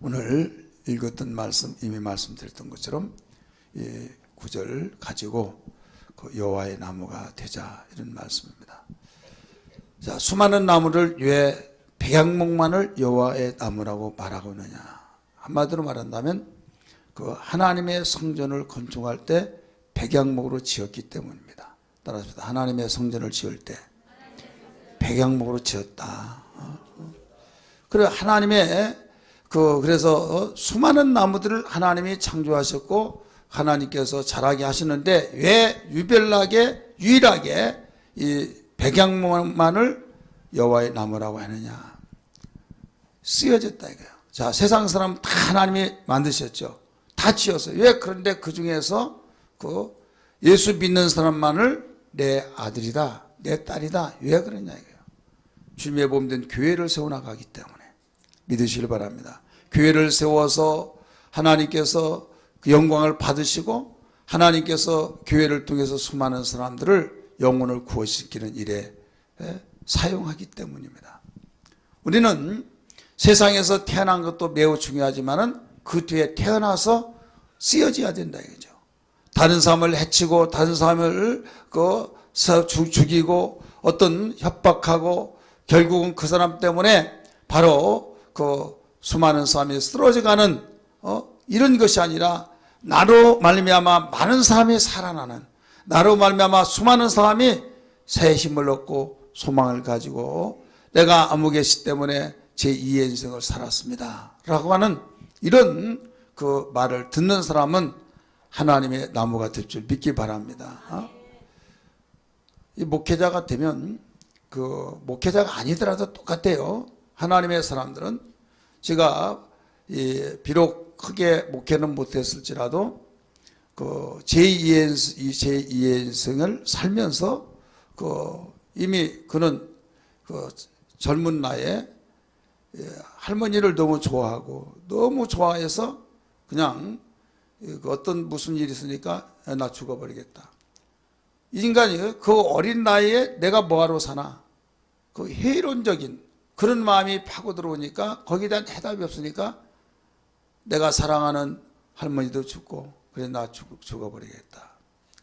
오늘 읽었던 말씀, 이미 말씀드렸던 것처럼 이 구절을 가지고 그 여호와의 나무가 되자, 이런 말씀입니다. 자, 수많은 나무를 왜 백향목만을 여호와의 나무라고 말하고 있느냐? 한마디로 말한다면 그 하나님의 성전을 건축할 때 백향목으로 지었기 때문입니다. 따라서 하나님의 성전을 지을 때 백향목으로 지었다. 그래, 하나님의 그래서 수많은 나무들을 하나님이 창조하셨고 하나님께서 자라게 하시는데 왜 유일하게 이 백향목만을 여호와의 나무라고 하느냐? 쓰여졌다 이거예요. 자, 세상 사람 다 하나님이 만드셨죠. 다 지었어요. 왜? 그런데 그 중에서 그 예수 믿는 사람만을 내 아들이다, 내 딸이다. 왜 그러냐 이거예요. 주님의 몸된 교회를 세워나가기 때문에 믿으시길 바랍니다. 교회를 세워서 하나님께서 그 영광을 받으시고 하나님께서 교회를 통해서 수많은 사람들을 영혼을 구원시키는 일에 사용하기 때문입니다. 우리는 세상에서 태어난 것도 매우 중요하지만은 그 뒤에 태어나서 쓰여져야 된다 이거죠. 다른 사람을 해치고 다른 사람을 죽이고 어떤 협박하고 결국은 그 사람 때문에 바로 그 수많은 사람이 쓰러져가는 이런 것이 아니라 나로 말미암아 많은 사람이 살아나는, 나로 말미암아 수많은 사람이 새 힘을 얻고 소망을 가지고 내가 아무 계시 때문에 제2의 인생을 살았습니다 라고 하는 이런 그 말을 듣는 사람은 하나님의 나무가 될 줄 믿기 바랍니다. 이 목회자가 되면 그 목회자가 아니더라도 똑같아요. 하나님의 사람들은 제가 비록 크게 목회는 못했을지라도 그 제2의 인생을 살면서 이미 그는 그 젊은 나이에 할머니를 너무 좋아하고 너무 좋아해서 그냥 어떤 무슨 일이 있으니까 나 죽어버리겠다. 이 인간이 그 어린 나이에 내가 뭐하러 사나, 그 회의론적인 그런 마음이 파고 들어오니까 거기에 대한 해답이 없으니까 내가 사랑하는 할머니도 죽고 그래 나 죽어버리겠다.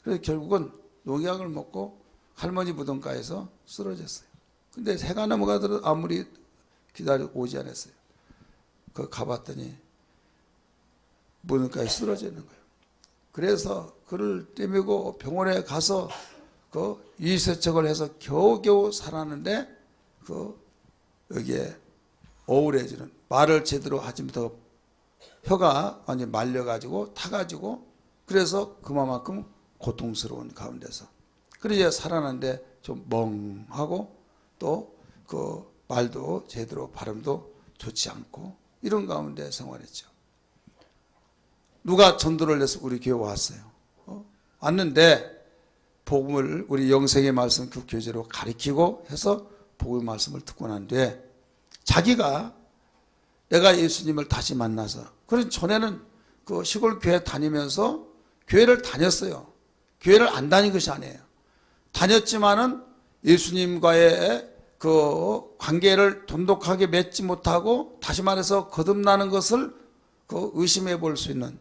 그래서 결국은 농약을 먹고 할머니 무덤가에서 쓰러졌어요. 근데 해가 넘어가더라도 아무리 기다려 오지 않았어요. 가봤더니 무덤가에 쓰러지는 거예요. 그래서 그를 떼매고 병원에 가서 유의세척을 해서 겨우겨우 살았는데 여기에 어우러지는, 말을 제대로 하지 못하고 혀가 완전히 말려가지고 타가지고 그래서 그만큼 고통스러운 가운데서 그래야 살아났는데 좀 멍하고 또 그 말도 제대로 발음도 좋지 않고 이런 가운데 생활했죠. 누가 전도를 해서 우리 교회 왔어요. 왔는데 복음을 우리 영생의 말씀 그 교재로 가르치고 해서 복음의 말씀을 듣고 난 뒤에 자기가 내가 예수님을 다시 만나서, 그런 전에는 그 시골 교회 다니면서 교회를 다녔어요. 교회를 안 다닌 것이 아니에요. 다녔지만은 예수님과의 그 관계를 돈독하게 맺지 못하고 다시 말해서 거듭나는 것을 의심해 볼 수 있는.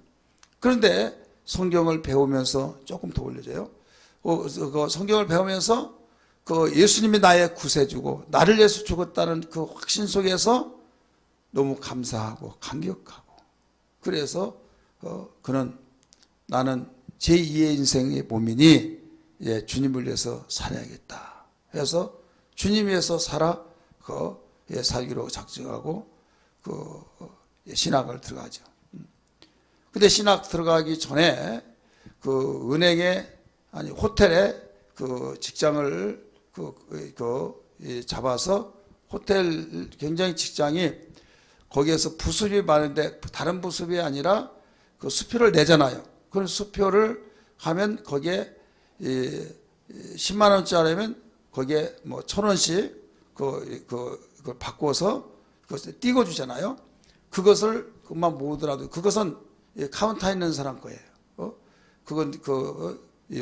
그런데 성경을 배우면서 조금 더 올려줘요. 성경을 배우면서 예수님이 나의 구세주고 나를 위해서 죽었다는 그 확신 속에서 너무 감사하고 감격하고, 그래서 그는 나는 제2의 인생의 몸이니 주님을 위해서 살아야겠다 해서 주님 위해서 살기로 작정하고 신학을 들어가죠. 근데 신학 들어가기 전에 호텔에 직장을 잡아서 호텔 굉장히 직장이 거기에서 부습이 많은데 다른 부습이 아니라 수표를 내잖아요. 그런 수표를 하면 거기에 10만 원짜리면 거기에 뭐 1,000원씩 그걸 바꿔서 그것을 띄고 주잖아요. 그것만 모으더라도 그것은 카운터에 있는 사람 거예요. 그건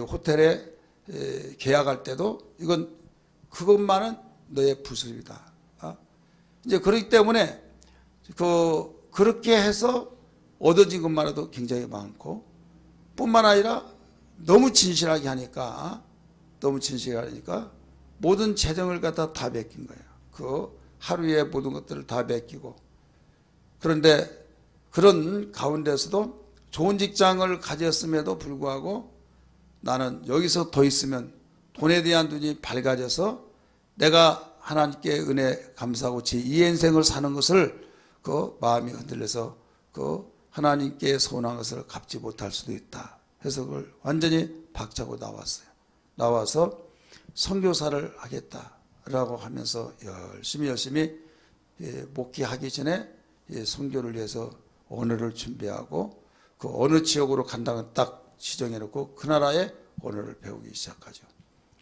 호텔에 계약할 때도 이건 그것만은 너의 부습이다. 이제 그렇기 때문에 그렇게 해서 얻어진 것만으로도 굉장히 많고, 뿐만 아니라 너무 진실하게 하니까 모든 재정을 갖다 다 베낀 거예요. 그 하루에 모든 것들을 다 베끼고. 그런데 그런 가운데서도 좋은 직장을 가졌음에도 불구하고 나는 여기서 더 있으면 돈에 대한 눈이 밝아져서 내가 하나님께 은혜 감사하고 제 2인생을 사는 것을 그 마음이 흔들려서 그 하나님께 서운한 것을 갚지 못할 수도 있다 해서 그걸 완전히 박차고 나왔어요. 나와서 선교사를 하겠다라고 하면서 열심히 목회하기 전에 선교를 위해서 언어를 준비하고 그 어느 지역으로 간다는 딱 지정해 놓고 그 나라의 언어를 배우기 시작하죠.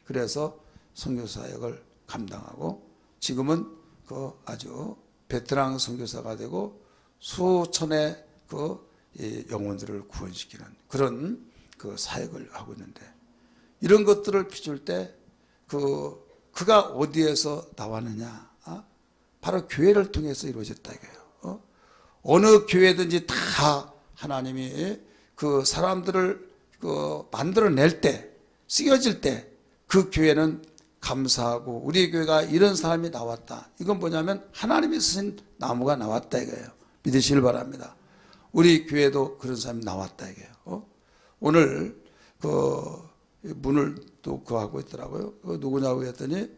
그래서 선교사역을 감당하고 지금은 그 아주 베테랑 선교사가 되고 수천의 그 영혼들을 구원시키는 그런 그 사역을 하고 있는데, 이런 것들을 비출 때 그가 어디에서 나왔느냐? 바로 교회를 통해서 이루어졌다 이거예요. 어느 교회든지 다 하나님이 그 사람들을 그 만들어낼 때, 쓰여질 때 그 교회는 감사하고 우리 교회가 이런 사람이 나왔다. 이건 뭐냐면 하나님이 쓰신 나무가 나왔다 이거예요. 믿으시길 바랍니다. 우리 교회도 그런 사람이 나왔다 이거예요. 오늘 그 문을 또 하고 있더라고요. 누구냐고 했더니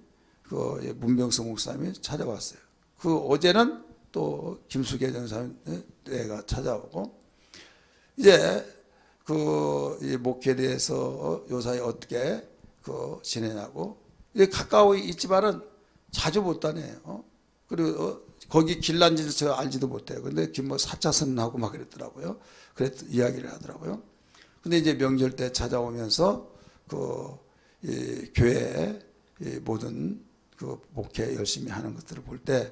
그 문병성 목사님이 찾아왔어요. 그 어제는 또 김수계 전사님 내가 찾아오고, 이제 그 목회에 대해서 요사이 어떻게 그 지내냐고. 가까워 있지만은 자주 못 다녀요. 그리고 거기 길난지를 제가 알지도 못해요. 근데 뭐 4차선 하고 막 그랬더라고요. 이야기를 하더라고요. 근데 이제 명절 때 찾아오면서 이 교회 모든 그 목회 열심히 하는 것들을 볼 때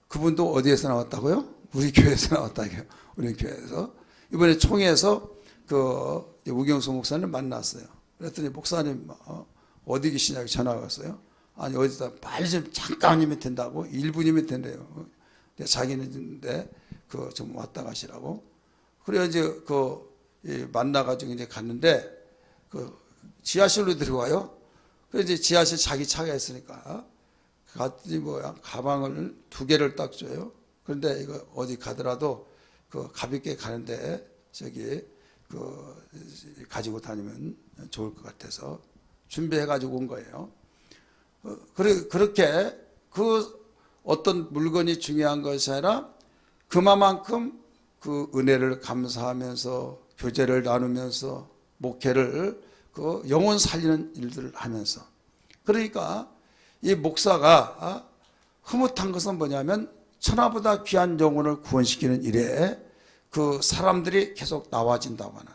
그분도 어디에서 나왔다고요? 우리 교회에서 나왔다 이거요. 우리 교회에서 이번에 총회에서 그 우경수 목사님 만났어요. 그랬더니 목사님 어디 계시냐고 전화가 왔어요. 아니 어디다 빨리 좀 잠깐이면 된다고, 1분이면 된대요. 자기는 그 좀 왔다 가시라고. 그래 이제 만나가지고 이제 갔는데 그 지하실로 들어와요. 그래 이제 지하실 자기 차가 있으니까 갔더니 뭐야 가방을 2개를 딱 줘요. 그런데 이거 어디 가더라도 그 가볍게 가는데 저기 가지고 다니면 좋을 것 같아서 준비해가지고 온 거예요. 그렇게 그 어떤 물건이 중요한 것이 아니라 그만큼 그 은혜를 감사하면서 교제를 나누면서 목회를 그 영혼 살리는 일들을 하면서, 그러니까 이 목사가 흐뭇한 것은 뭐냐면 천하보다 귀한 영혼을 구원시키는 일에 그 사람들이 계속 나와진다고 하는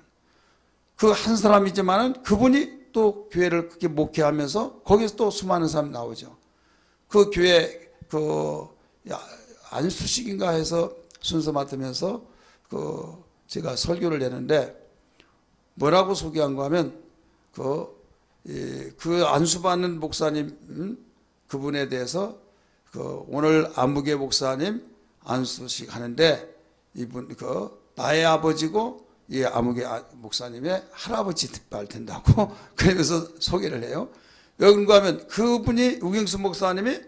그 한 사람이지만은 그분이 또 교회를 그렇게 목회하면서 거기서 또 수많은 사람이 나오죠. 그 교회 안수식인가 해서 순서 맡으면서 제가 설교를 내는데 뭐라고 소개한 거 하면 그 안수받는 목사님 그분에 대해서 오늘 안무개 목사님 안수식 하는데 이분 나의 아버지고 이 아무개 목사님의 할아버지 말 된다고 그러면서 소개를 해요. 왜 그런가 하면 그분이 우경수 목사님이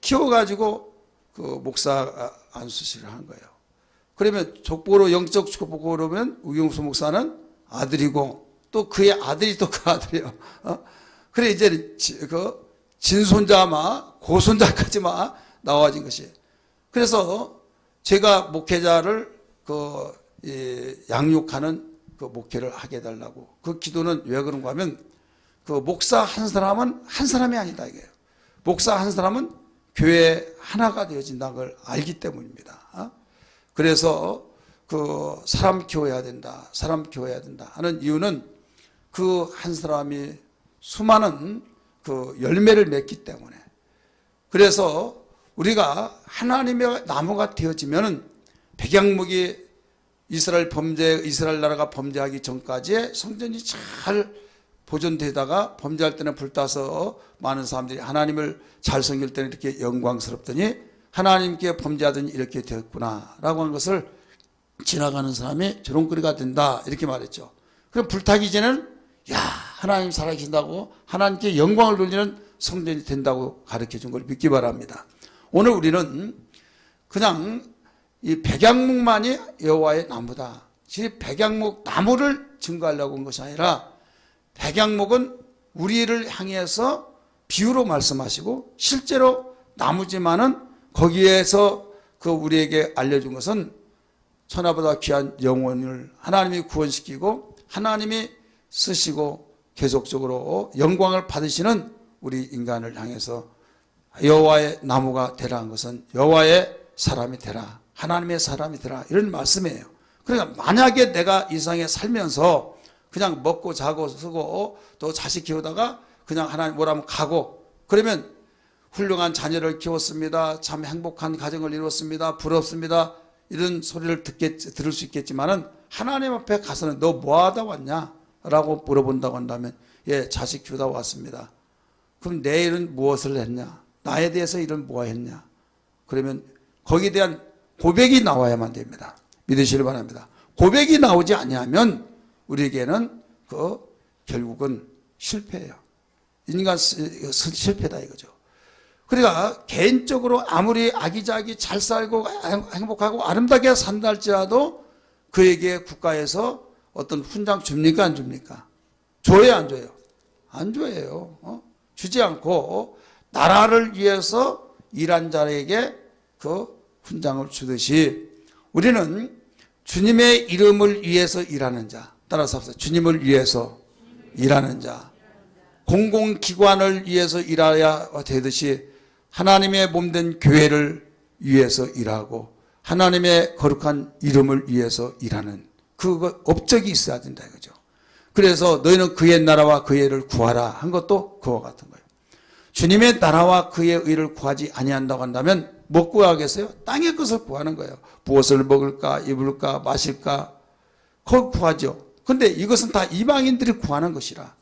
키워가지고 목사 안수식을 한 거예요. 그러면 족보로 영적 족보로 보면 우경수 목사는 아들이고 또 그의 아들이 또 그 아들이에요. 그래 이제 진손자마 고손자까지만 나와진 것이. 그래서 제가 목회자를 양육하는 목회를 하게 해달라고. 그 기도는 왜 그런가 하면 목사 한 사람은 한 사람이 아니다 이게요. 목사 한 사람은 교회 하나가 되어진다는 걸 알기 때문입니다. 그래서 사람 키워야 된다, 사람 키워야 된다 하는 이유는 그 한 사람이 수많은 열매를 맺기 때문에. 그래서 우리가 하나님의 나무가 되어지면은 백양목이 이스라엘 나라가 범죄하기 전까지의 성전이 잘 보존되다가 범죄할 때는 불타서 많은 사람들이 하나님을 잘 섬길 때는 이렇게 영광스럽더니 하나님께 범죄하더니 이렇게 되었구나 라고 한 것을 지나가는 사람이 조롱거리가 된다 이렇게 말했죠. 그럼 불타기 전에는 야 하나님 살아계신다고 하나님께 영광을 돌리는 성전이 된다고 가르쳐 준 걸 믿기 바랍니다. 오늘 우리는 그냥 이 백향목만이 여호와의 나무다. 이 백향목 나무를 증거하려고 한 것이 아니라 백향목은 우리를 향해서 비유로 말씀하시고 실제로 나무지만은 거기에서 그 우리에게 알려준 것은 천하보다 귀한 영혼을 하나님이 구원시키고 하나님이 쓰시고 계속적으로 영광을 받으시는 우리 인간을 향해서 여호와의 나무가 되라 한 것은 여호와의 사람이 되라, 하나님의 사람이 되라 이런 말씀이에요. 그러니까 만약에 내가 이 세상에 살면서 그냥 먹고 자고 쓰고 또 자식 키우다가 그냥 하나님 뭐라면 가고 그러면 훌륭한 자녀를 키웠습니다. 참 행복한 가정을 이루었습니다. 부럽습니다. 이런 소리를 들을 수 있겠지만은 하나님 앞에 가서는 너 뭐 하다 왔냐? 라고 물어본다고 한다면 예, 자식 키우다 왔습니다. 그럼 내 일은 무엇을 했냐? 나에 대해서 일은 뭐 했냐? 그러면 거기에 대한 고백이 나와야만 됩니다. 믿으시길 바랍니다. 고백이 나오지 아니하면 우리에게는 결국은 실패예요. 인간 실패다 이거죠. 그러니까 개인적으로 아무리 아기자기 잘 살고 행복하고 아름답게 산다 할지라도 그에게 국가에서 어떤 훈장 줍니까 안 줍니까? 줘요 안 줘요? 안 줘요. 주지 않고 나라를 위해서 일한 자에게 그 훈장을 주듯이 우리는 주님의 이름을 위해서 일하는 자, 따라서 합시다. 주님을 위해서 일하는 자, 공공기관을 위해서 일해야 되듯이 하나님의 몸된 교회를 위해서 일하고 하나님의 거룩한 이름을 위해서 일하는 그 업적이 있어야 된다 이거죠. 그래서 너희는 그의 나라와 그의 의를 구하라 한 것도 그와 같은 거예요. 주님의 나라와 그의 의를 구하지 아니한다고 한다면 뭐 구하겠어요? 땅의 것을 구하는 거예요. 무엇을 먹을까 입을까 마실까 그걸 구하죠. 그런데 이것은 다 이방인들이 구하는 것이라.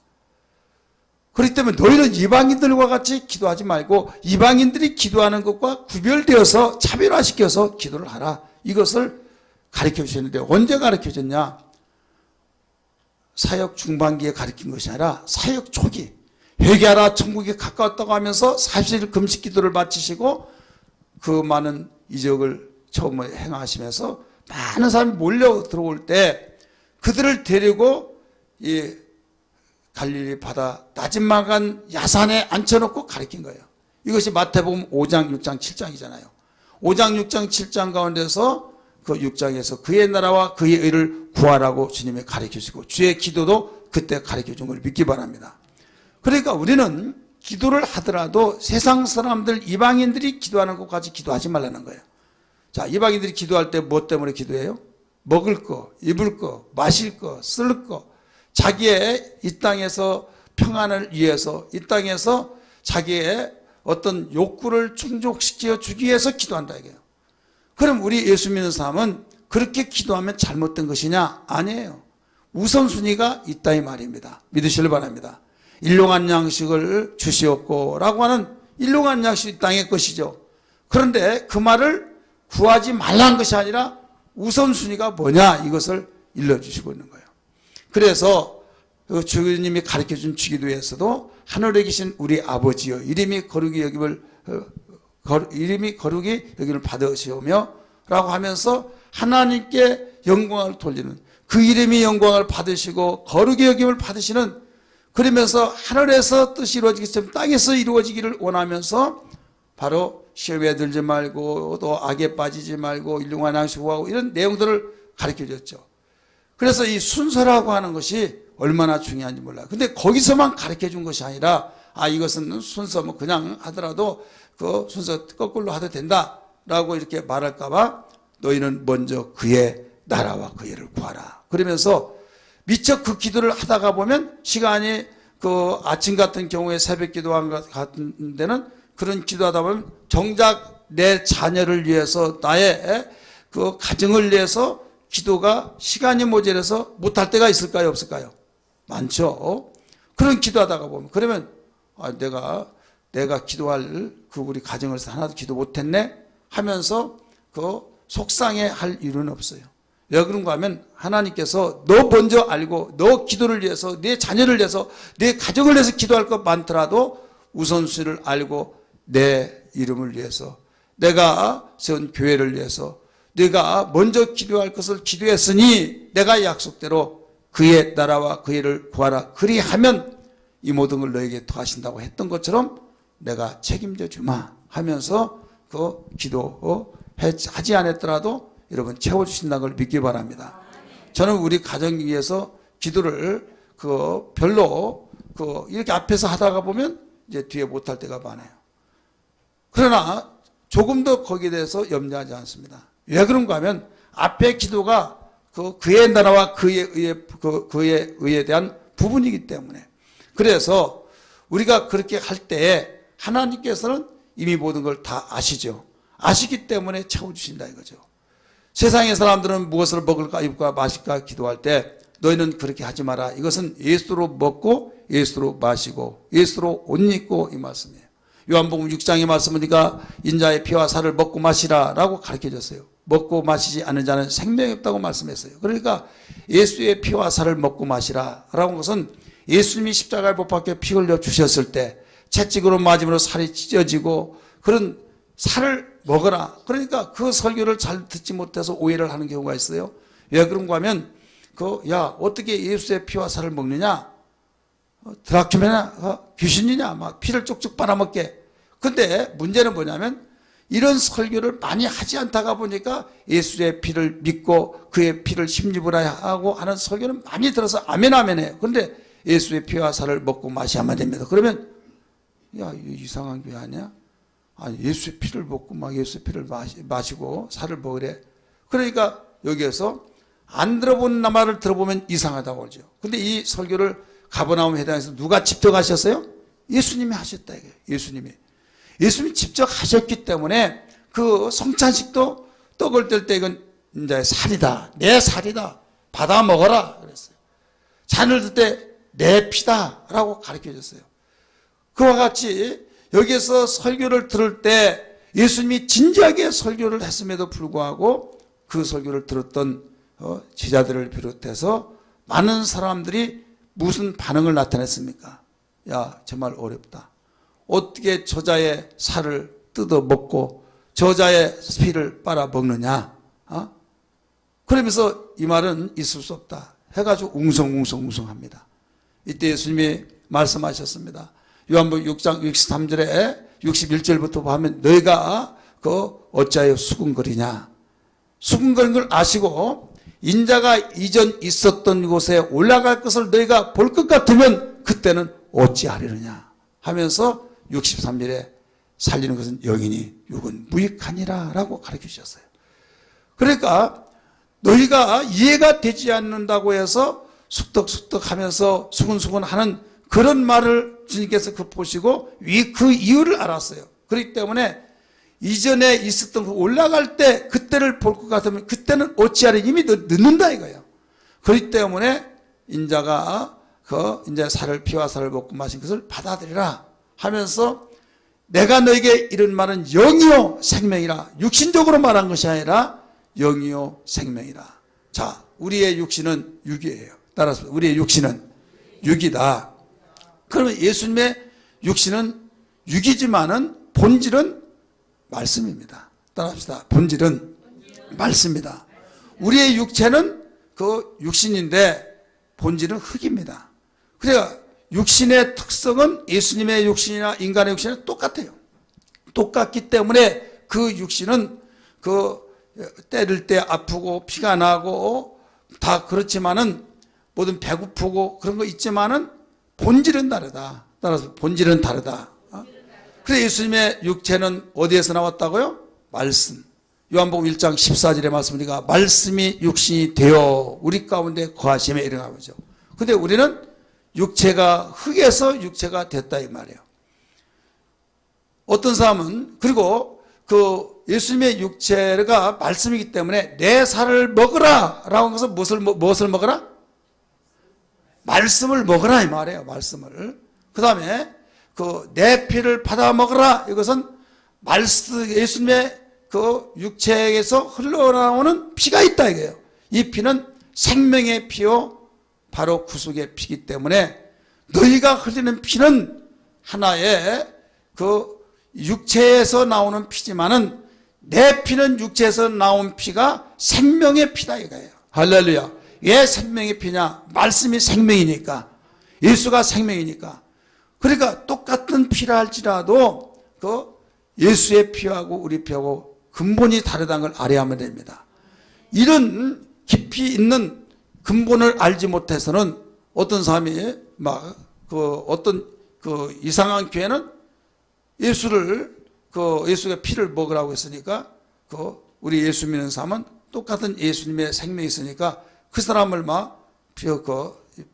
그렇기 때문에 너희는 이방인들과 같이 기도하지 말고 이방인들이 기도하는 것과 구별되어서 차별화시켜서 기도를 하라. 이것을 가르쳐 주셨는데 언제 가르쳐 줬냐? 사역 중반기에 가르친 것이 아니라 사역 초기 회개하라 천국에 가까웠다고 하면서 40일 금식 기도를 마치시고 그 많은 이적을 처음에 행하시면서 많은 사람이 몰려 들어올 때 그들을 데리고 이 갈릴리 바다 나진막한 야산에 앉혀놓고 가르친 거예요. 이것이 마태복음 5장, 6장, 7장이잖아요. 5장, 6장, 7장 가운데서 그 6장에서 그의 나라와 그의 의를 구하라고 주님이 가르쳐주시고 주의 기도도 그때 가르쳐준 걸 믿기 바랍니다. 그러니까 우리는 기도를 하더라도 세상 사람들 이방인들이 기도하는 것까지 기도하지 말라는 거예요. 자, 이방인들이 기도할 때 뭐 때문에 기도해요? 먹을 거, 입을 거, 마실 거, 쓸 거, 자기의 이 땅에서 평안을 위해서 이 땅에서 자기의 어떤 욕구를 충족시켜 주기 위해서 기도한다 이게요. 그럼 우리 예수 믿는 사람은 그렇게 기도하면 잘못된 것이냐? 아니에요. 우선순위가 있다 이 말입니다. 믿으시길 바랍니다. 일용한 양식을 주시옵고 라고 하는 일용한 양식이 땅의 것이죠. 그런데 그 말을 구하지 말라는 것이 아니라 우선순위가 뭐냐 이것을 일러주시고 있는 거예요. 그래서 주님이 가르쳐준 주기도에서도 하늘에 계신 우리 아버지여 이름이 거룩히 여김을 받으시오며 라고 하면서 하나님께 영광을 돌리는 그 이름이 영광을 받으시고 거룩히 여김을 받으시는 그러면서 하늘에서 뜻이 이루어지기처럼 땅에서 이루어지기를 원하면서 바로 시험에 들지 말고 또 악에 빠지지 말고 일용한 양식 구하고 이런 내용들을 가르쳐줬죠. 그래서 이 순서라고 하는 것이 얼마나 중요한지 몰라요. 근데 거기서만 가르쳐 준 것이 아니라 이것은 순서 뭐 그냥 하더라도 그 순서 거꾸로 하도 된다라고 이렇게 말할까 봐 너희는 먼저 그의 나라와 그의 의를 구하라. 그러면서 미처 그 기도를 하다가 보면 시간이 그 아침 같은 경우에 새벽 기도한 것 같은 데는 그런 기도하다 보면 정작 내 자녀를 위해서 나의 그 가정을 위해서 기도가 시간이 모자라서 못할 때가 있을까요? 없을까요? 많죠. 그런 기도하다가 보면 그러면 내가 기도할 그 우리 가정을 위해서 하나도 기도 못했네 하면서 그 속상해 할 이유는 없어요. 왜 그런가 하면 하나님께서 너 먼저 알고 너 기도를 위해서 내 자녀를 위해서 내 가정을 위해서 기도할 것 많더라도 우선순위를 알고 내 이름을 위해서 내가 세운 교회를 위해서 내가 먼저 기도할 것을 기도했으니 내가 약속대로 그의 나라와 그의 일을 구하라. 그리하면 이 모든 걸 너에게 더하신다고 했던 것처럼 내가 책임져 주마 하면서 그 기도하지 않았더라도 여러분 채워주신다는 걸 믿기 바랍니다. 저는 우리 가정 위해서 기도를 별로 이렇게 앞에서 하다가 보면 이제 뒤에 못할 때가 많아요. 그러나 조금 더 거기에 대해서 염려하지 않습니다. 왜 그런가 하면 앞에 기도가 그의 나라와 그의 의에 대한 부분이기 때문에. 그래서 우리가 그렇게 할 때에 하나님께서는 이미 모든 걸 다 아시죠. 아시기 때문에 채워주신다 이거죠. 세상의 사람들은 무엇을 먹을까 입을까 마실까 기도할 때 너희는 그렇게 하지 마라. 이것은 예수로 먹고 예수로 마시고 예수로 옷 입고 이 말씀이에요. 요한복음 6장의 말씀은 네가 인자의 피와 살을 먹고 마시라라고 가르쳐줬어요. 먹고 마시지 않는 자는 생명이 없다고 말씀했어요. 그러니까 예수의 피와 살을 먹고 마시라라고 한 것은 예수님이 십자가에 못 박혀 피 흘려 주셨을 때 채찍으로 맞음으로 살이 찢어지고 그런 살을 먹어라. 그러니까 그 설교를 잘 듣지 못해서 오해를 하는 경우가 있어요. 왜 그런가 하면 야 어떻게 예수의 피와 살을 먹느냐? 드라큘라냐? 귀신이냐? 막 피를 쪽쪽 빨아먹게. 근데 문제는 뭐냐면 이런 설교를 많이 하지 않다가 보니까 예수의 피를 믿고 그의 피를 힘입으라 하고 하는 설교는 많이 들어서 아멘 해요. 그런데 예수의 피와 살을 먹고 마셔야만 됩니다. 그러면 야 이상한 교회 아니야? 아니 예수의 피를 먹고 막 예수의 피를 마시고 살을 먹으래. 그러니까 여기에서 안 들어본 말을 들어보면 이상하다고 그러죠. 근데 이 설교를 가버나움 회당에서 누가 직접 하셨어요? 예수님이 하셨다 이거예요. 예수님이 직접 하셨기 때문에 그 성찬식도 떡을 뗄 때 이건 이제 살이다. 내 살이다. 받아 먹어라 그랬어요. 잔을 들 때 내 피다 라고 가르쳐 줬어요. 그와 같이 여기에서 설교를 들을 때 예수님이 진지하게 설교를 했음에도 불구하고 그 설교를 들었던 제자들을 비롯해서 많은 사람들이 무슨 반응을 나타냈습니까? 야 정말 어렵다. 어떻게 저자의 살을 뜯어 먹고 저자의 피를 빨아 먹느냐? 그러면서 이 말은 있을 수 없다 해가지고 웅성합니다. 이때 예수님이 말씀하셨습니다. 요한복음 6장 63절에 61절부터 보면 너희가 어찌하여 수군거리냐? 수군거리는 걸 아시고 인자가 이전 있었던 곳에 올라갈 것을 너희가 볼 것 같으면 그때는 어찌하려느냐 하면서 63절에 살리는 것은 영이니 육은 무익하니라 라고 가르쳐 주셨어요. 그러니까 너희가 이해가 되지 않는다고 해서 숙덕숙덕 하면서 수근수근 하는 그런 말을 주님께서 보시고 그 이유를 알았어요. 그렇기 때문에 이전에 있었던 올라갈 때 그때를 볼 것 같으면 그때는 어찌하려 이미 늦는다 이거예요. 그렇기 때문에 인자가 이제 피와 살을 먹고 마신 것을 받아들이라 하면서 내가 너에게 이런 말은 영이요 생명이라. 육신적으로 말한 것이 아니라 영이요 생명이라. 자, 우리의 육신은 육이에요. 따라서 우리의 육신은 육이다. 그러면 예수님의 육신은 육이지만은 본질은 말씀입니다. 따라합시다. 본질은 말씀입니다. 우리의 육체는 육신인데 본질은 흙입니다. 그러니까 육신의 특성은 예수님의 육신이나 인간의 육신은 똑같아요. 똑같기 때문에 그 육신은 때릴 때 아프고 피가 나고 다 그렇지만은 뭐든 배고프고 그런 거 있지만은 본질은 다르다. 따라서 본질은 다르다. 그래서 예수님의 육체는 어디에서 나왔다고요? 말씀. 요한복음 1장 14절의 말씀이니까 말씀이 육신이 되어 우리 가운데 거하심에 이르는 거죠. 근데 우리는 육체가 흙에서 육체가 됐다 이 말이에요. 어떤 사람은 그리고 예수님의 육체가 말씀이기 때문에 내 살을 먹으라 라고 해서 무엇을 먹으라? 말씀을 먹으라 이 말이에요. 말씀을. 그 다음에 내 피를 받아 먹으라. 이것은 예수님의 그 육체에서 흘러나오는 피가 있다 이거예요. 이 피는 생명의 피요 바로 구속의 피이기 때문에 너희가 흘리는 피는 하나의 그 육체에서 나오는 피지만은 내 피는 육체에서 나온 피가 생명의 피다 이거예요. 할렐루야. 왜 생명의 피냐? 말씀이 생명이니까. 예수가 생명이니까. 그러니까 똑같은 피라 할지라도 그 예수의 피하고 우리 피하고 근본이 다르다는 걸 알아야 하면 됩니다. 이런 깊이 있는 근본을 알지 못해서는 어떤 사람이 막 어떤 이상한 교회는 예수가 피를 먹으라고 했으니까 우리 예수 믿는 사람은 똑같은 예수님의 생명이 있으니까 그 사람을 막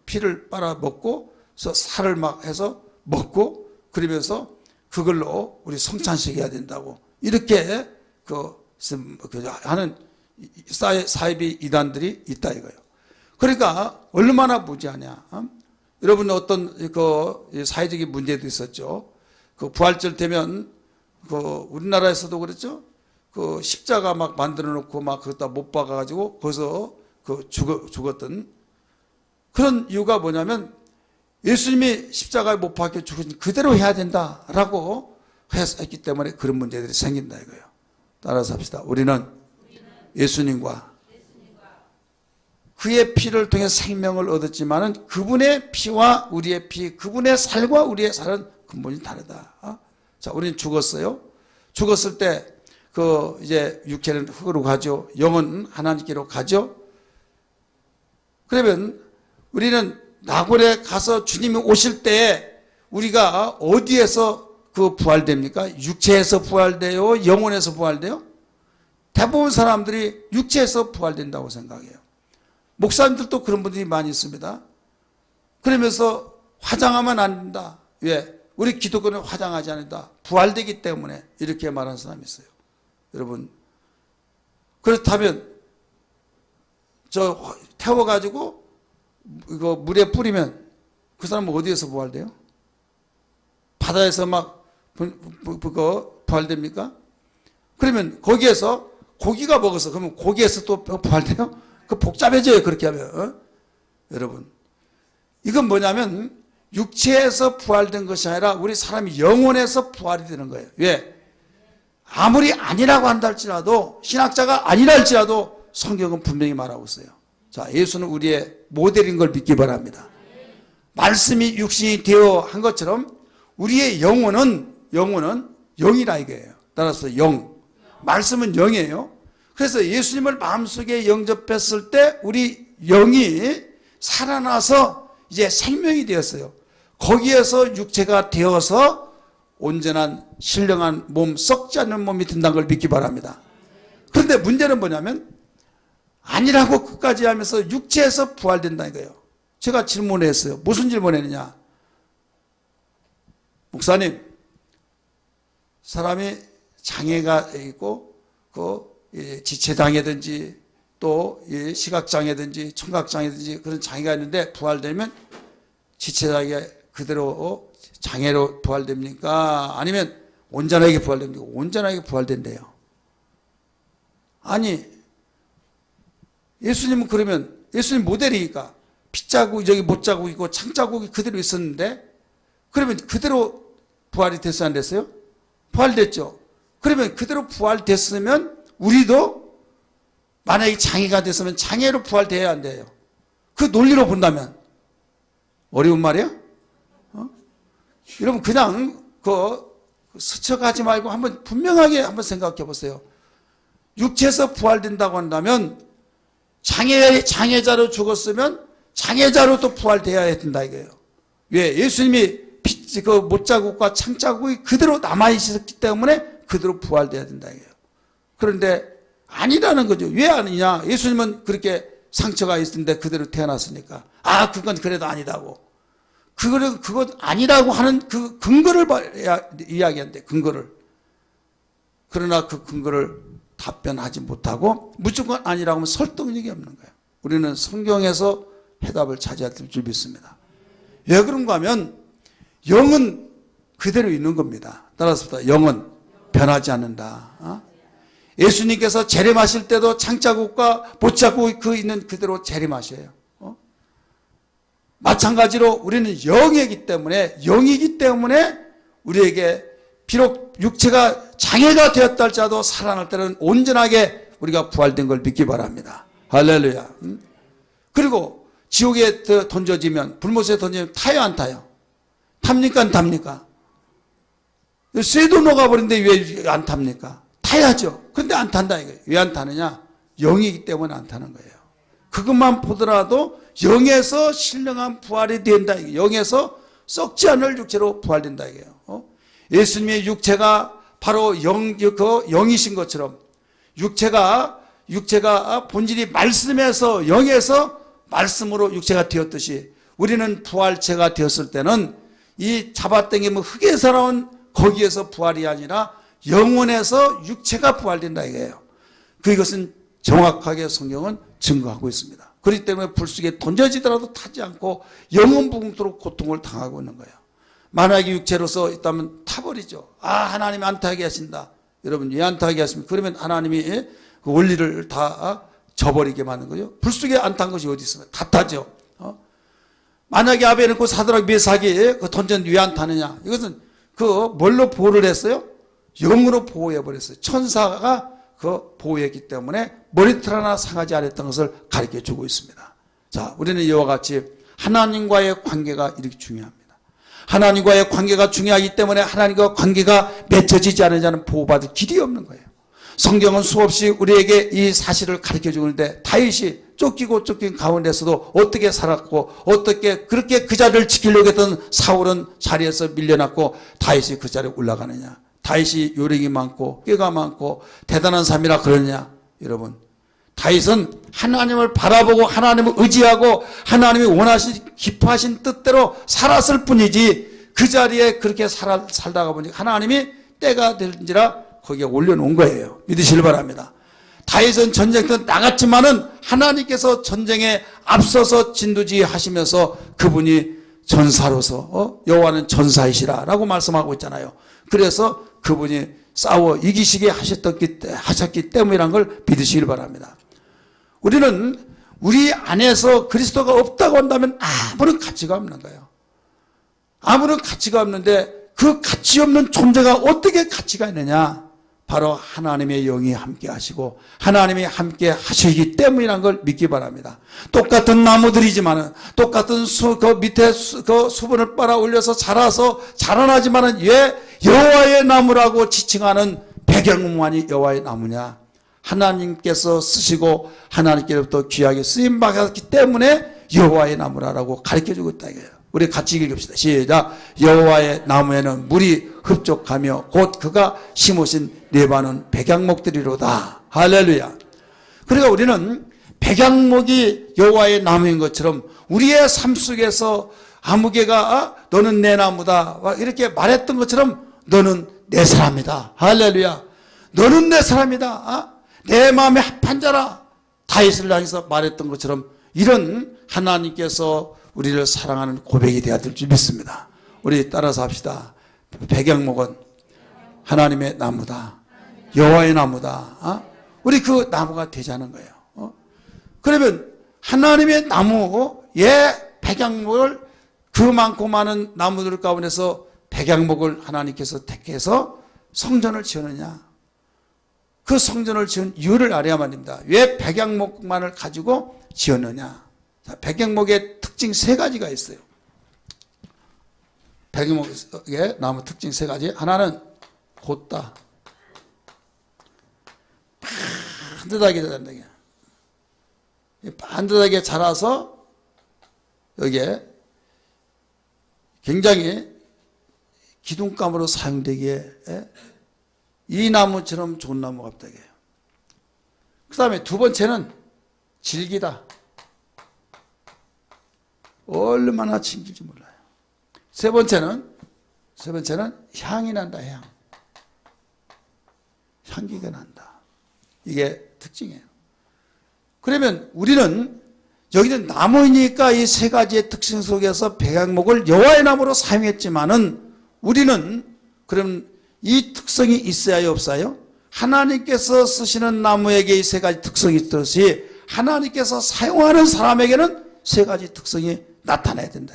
피를 빨아먹고 살을 막 해서 먹고 그러면서 그걸로 우리 성찬식 해야 된다고 이렇게 하는 사이비 이단들이 있다 이거예요. 그러니까 얼마나 무지하냐. 여러분 어떤 사회적인 문제도 있었죠. 부활절 되면 우리나라에서도 그랬죠. 십자가 막 만들어 놓고 막 거기다 못 박아가지고 거기서 죽었던 그런 이유가 뭐냐면 예수님이 십자가에 못 박혀 죽으신 그대로 해야 된다라고 했기 때문에 그런 문제들이 생긴다 이거예요. 따라서 합시다. 우리는 예수님과 그의 피를 통해 생명을 얻었지만은 그분의 피와 우리의 피, 그분의 살과 우리의 살은 근본이 다르다. 자, 우리는 죽었어요. 죽었을 때 이제 육체는 흙으로 가죠. 영은 하나님께로 가죠. 그러면 우리는 낙원에 가서 주님이 오실 때 우리가 어디에서 부활됩니까? 육체에서 부활돼요? 영혼에서 부활돼요? 대부분 사람들이 육체에서 부활된다고 생각해요. 목사님들도 그런 분들이 많이 있습니다. 그러면서 화장하면 안 된다. 왜? 우리 기독교는 화장하지 않는다. 부활되기 때문에 이렇게 말하는 사람이 있어요. 여러분 그렇다면 태워가지고 이거 물에 뿌리면 그 사람은 어디에서 부활돼요? 바다에서 막 부활됩니까? 그러면 거기에서 고기가 먹어서 그러면 고기에서 또 부활돼요? 복잡해져요 그렇게 하면. 여러분 이건 뭐냐면 육체에서 부활된 것이 아니라 우리 사람이 영혼에서 부활이 되는 거예요. 왜? 아무리 아니라고 한다 할지라도 신학자가 아니라 할지라도 성경은 분명히 말하고 있어요. 자, 예수는 우리의 모델인 걸 믿기 바랍니다. 말씀이 육신이 되어 한 것처럼 우리의 영혼은 영이라 이거예요. 따라서 영. 말씀은 영이에요. 그래서 예수님을 마음속에 영접했을 때 우리 영이 살아나서 이제 생명이 되었어요. 거기에서 육체가 되어서 온전한 신령한 몸, 썩지 않는 몸이 된다는 걸 믿기 바랍니다. 그런데 문제는 뭐냐면 아니라고 끝까지 하면서 육체에서 부활된다는 거예요. 제가 질문을 했어요. 무슨 질문을 했느냐. 목사님, 사람이 장애가 있고 지체장애든지 또 시각장애든지 청각장애든지 그런 장애가 있는데 부활되면 지체장애 그대로 장애로 부활됩니까? 아니면 온전하게 부활됩니까? 온전하게 부활된대요. 아니 예수님은 그러면 예수님 모델이니까 핏자국 여기 못자국 있고 창자국이 그대로 있었는데 그러면 그대로 부활이 됐어요 안 됐어요? 부활됐죠. 그러면 그대로 부활됐으면 우리도 만약에 장애가 됐으면 장애로 부활돼야 안 돼요. 그 논리로 본다면 어려운 말이야? 여러분 그냥 스쳐가지 말고 한번 분명하게 한번 생각해 보세요. 육체에서 부활된다고 한다면 장애자로 죽었으면 장애자로 또 부활돼야 된다 이거예요. 왜? 예수님이 못자국과 창자국이 그대로 남아있었기 때문에 그대로 부활돼야 된다 이거예요. 그런데 아니라는 거죠. 왜 아니냐? 예수님은 그렇게 상처가 있었는데 그대로 태어났으니까. 그건 그래도 아니다고. 그건 아니라고 하는 그 근거를 이야기한대. 근거를. 그러나 그 근거를 답변하지 못하고 무조건 아니라고 하면 설득력이 없는 거예요. 우리는 성경에서 해답을 찾아야 될 줄 믿습니다. 왜 그런가 하면 영은 그대로 있는 겁니다. 따라서 영은 변하지 않는다. 예수님께서 재림하실 때도 장자국과 못자국 그 있는 그대로 재림하셔요. 마찬가지로 우리는 영이기 때문에 우리에게 비록 육체가 장애가 되었다 할지라도 살아날 때는 온전하게 우리가 부활된 걸 믿기 바랍니다. 할렐루야. 그리고 지옥에 던져지면, 불못에 던지면 타요 안 타요? 탑니까 안 탑니까? 쇠도 녹아버린데 왜 안 탑니까? 타야죠. 근데 안 탄다 이거예요. 왜 안 타느냐? 영이기 때문에 안 타는 거예요. 그것만 보더라도 영에서 신령한 부활이 된다. 영에서 썩지 않을 육체로 부활된다 이거예요. 예수님의 육체가 바로 영이신 것처럼 육체가 본질이 말씀에서 영에서 말씀으로 육체가 되었듯이 우리는 부활체가 되었을 때는 이 잡아당기면 흙에 살아온 거기에서 부활이 아니라 영혼에서 육체가 부활된다 이거예요. 그것은 정확하게 성경은 증거하고 있습니다. 그렇기 때문에 불 속에 던져지더라도 타지 않고 영원 부흥토록 고통을 당하고 있는 거예요. 만약에 육체로서 있다면 타버리죠. 하나님이 안 타게 하신다. 여러분 왜 안 타게 하십니까? 그러면 하나님이 그 원리를 다 저버리게 만든 거죠. 불 속에 안 탄 것이 어디 있습니까? 다 타죠. 만약에 아벨은 사드락 메삭이 그 던졌는데 왜 안 타느냐? 이것은 뭘로 보호를 했어요? 영으로 보호해버렸어요. 천사가 보호했기 때문에 머리털 하나 상하지 않았던 것을 가르쳐 주고 있습니다. 자, 우리는 이와 같이 하나님과의 관계가 이렇게 중요합니다. 하나님과의 관계가 중요하기 때문에 하나님과 관계가 맺혀지지 않은 자는 보호받을 길이 없는 거예요. 성경은 수없이 우리에게 이 사실을 가르쳐 주는데 다윗이 쫓긴 가운데서도 어떻게 살았고 어떻게 그렇게 그 자리를 지키려고 했던 사울은 자리에서 밀려났고 다윗이 그 자리에 올라가느냐. 다윗이 요령이 많고 꾀가 많고 대단한 삶이라 그러냐. 여러분 다윗은 하나님을 바라보고 하나님을 의지하고 하나님이 원하신 기뻐하신 뜻대로 살았을 뿐이지 그 자리에 그렇게 살다가 보니 하나님이 때가 될지라 거기에 올려놓은 거예요. 믿으시길 바랍니다. 다윗은 전쟁터 나갔지만은 하나님께서 전쟁에 앞서서 진두지 하시면서 그분이 전사로서 여호와는 전사이시라 라고 말씀하고 있잖아요. 그래서 그분이 싸워 이기시게 하셨기 때문이라는 걸 믿으시길 바랍니다. 우리는 우리 안에서 그리스도가 없다고 한다면 아무런 가치가 없는 거예요. 아무런 가치가 없는데 그 가치 없는 존재가 어떻게 가치가 있느냐? 바로 하나님의 영이 함께 하시고 하나님이 함께 하시기 때문이라는 걸 믿기 바랍니다. 똑같은 나무들이지만은 똑같은 그 밑에 그 수분을 빨아 올려서 자라서 자라나지만은 왜 여호와의 나무라고 지칭하는 배경만이 여호와의 나무냐? 하나님께서 쓰시고 하나님께로부터 귀하게 쓰임 받았기 때문에 여호와의 나무라고 가르쳐주고 있다 이거예요. 우리 같이 읽읍시다. 시작. 여호와의 나무에는 물이 흡족하며 곧 그가 심으신 레바논 백향목들이로다. 할렐루야. 그러니까 우리는 백향목이 여호와의 나무인 것처럼 우리의 삶 속에서 아무개가 너는 내 나무다 이렇게 말했던 것처럼 너는 내 사람이다. 할렐루야. 너는 내 사람이다. 내 마음에 합한 자라. 다윗을 향해서 말했던 것처럼 이런 하나님께서 우리를 사랑하는 고백이 되어야 될 줄 믿습니다. 우리 따라서 합시다. 백향목은 하나님의 나무다. 여호와의 나무다. 우리 그 나무가 되자는 거예요. 그러면 하나님의 나무의 백향목을 그 많고 많은 나무들 가운데서 백향목을 하나님께서 택해서 성전을 지었느냐? 그 성전을 지은 이유를 알아야만 됩니다. 왜 백향목만을 가지고 지었느냐? 자, 백향목의 특징 세 가지가 있어요. 백향목의 나무 특징 세 가지. 하나는 곧다. 반듯하게 된다. 반듯하게 자라서 여기에 굉장히 기둥감으로 사용되기에 이 나무처럼 좋은 나무가 없다. 그 다음에 두 번째는 질기다. 얼마나 질길지 몰라요. 세 번째는 향이 난다. 향기가 난다. 이게 특징이에요. 그러면 우리는 여기는 나무이니까 이 세 가지의 특징 속에서 백향목을 여호와의 나무로 사용했지만은 우리는 그럼 이 특성이 있어야 없어요? 하나님께서 쓰시는 나무에게 이 세 가지 특성이 있듯이 하나님께서 사용하는 사람에게는 세 가지 특성이 나타나야 된다.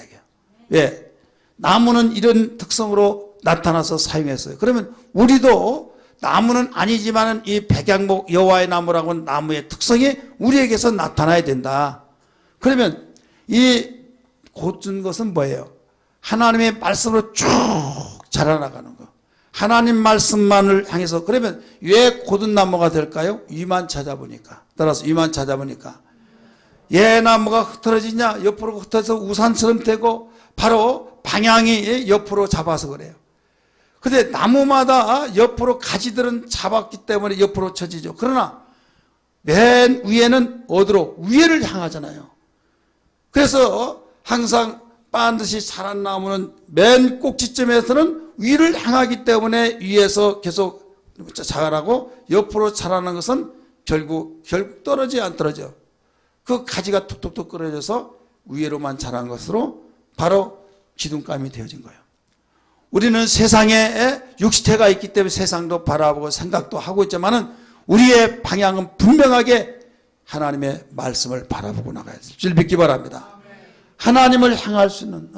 왜? 나무는 이런 특성으로 나타나서 사용했어요. 그러면 우리도 나무는 아니지만 이 백향목 여호와의 나무라고 하는 나무의 특성이 우리에게서 나타나야 된다. 그러면 이 곧준 것은 뭐예요? 하나님의 말씀으로 쭉 자라나가는 거. 하나님 말씀만을 향해서. 그러면 왜 곧은 나무가 될까요? 위만 찾아보니까. 따라서 위만 찾아보니까. 얘 나무가 흐트러지냐? 옆으로 흐트러져서 우산처럼 되고 바로 방향이 옆으로 잡아서 그래요. 근데 나무마다 옆으로 가지들은 잡았기 때문에 옆으로 쳐지죠. 그러나 맨 위에는 어디로? 위에를 향하잖아요. 그래서 항상 반드시 자란 나무는 맨 꼭지점에서는 위를 향하기 때문에 위에서 계속 자라고 옆으로 자라는 것은 결국 떨어지지 안 떨어져. 그 가지가 툭툭툭 끊어져서 위로만 자란 것으로 바로 기둥감이 되어진 거예요. 우리는 세상에 육시태가 있기 때문에 세상도 바라보고 생각도 하고 있지만은 우리의 방향은 분명하게 하나님의 말씀을 바라보고 나가야 돼요. 줄 믿기 바랍니다. 하나님을 향할 수 있는.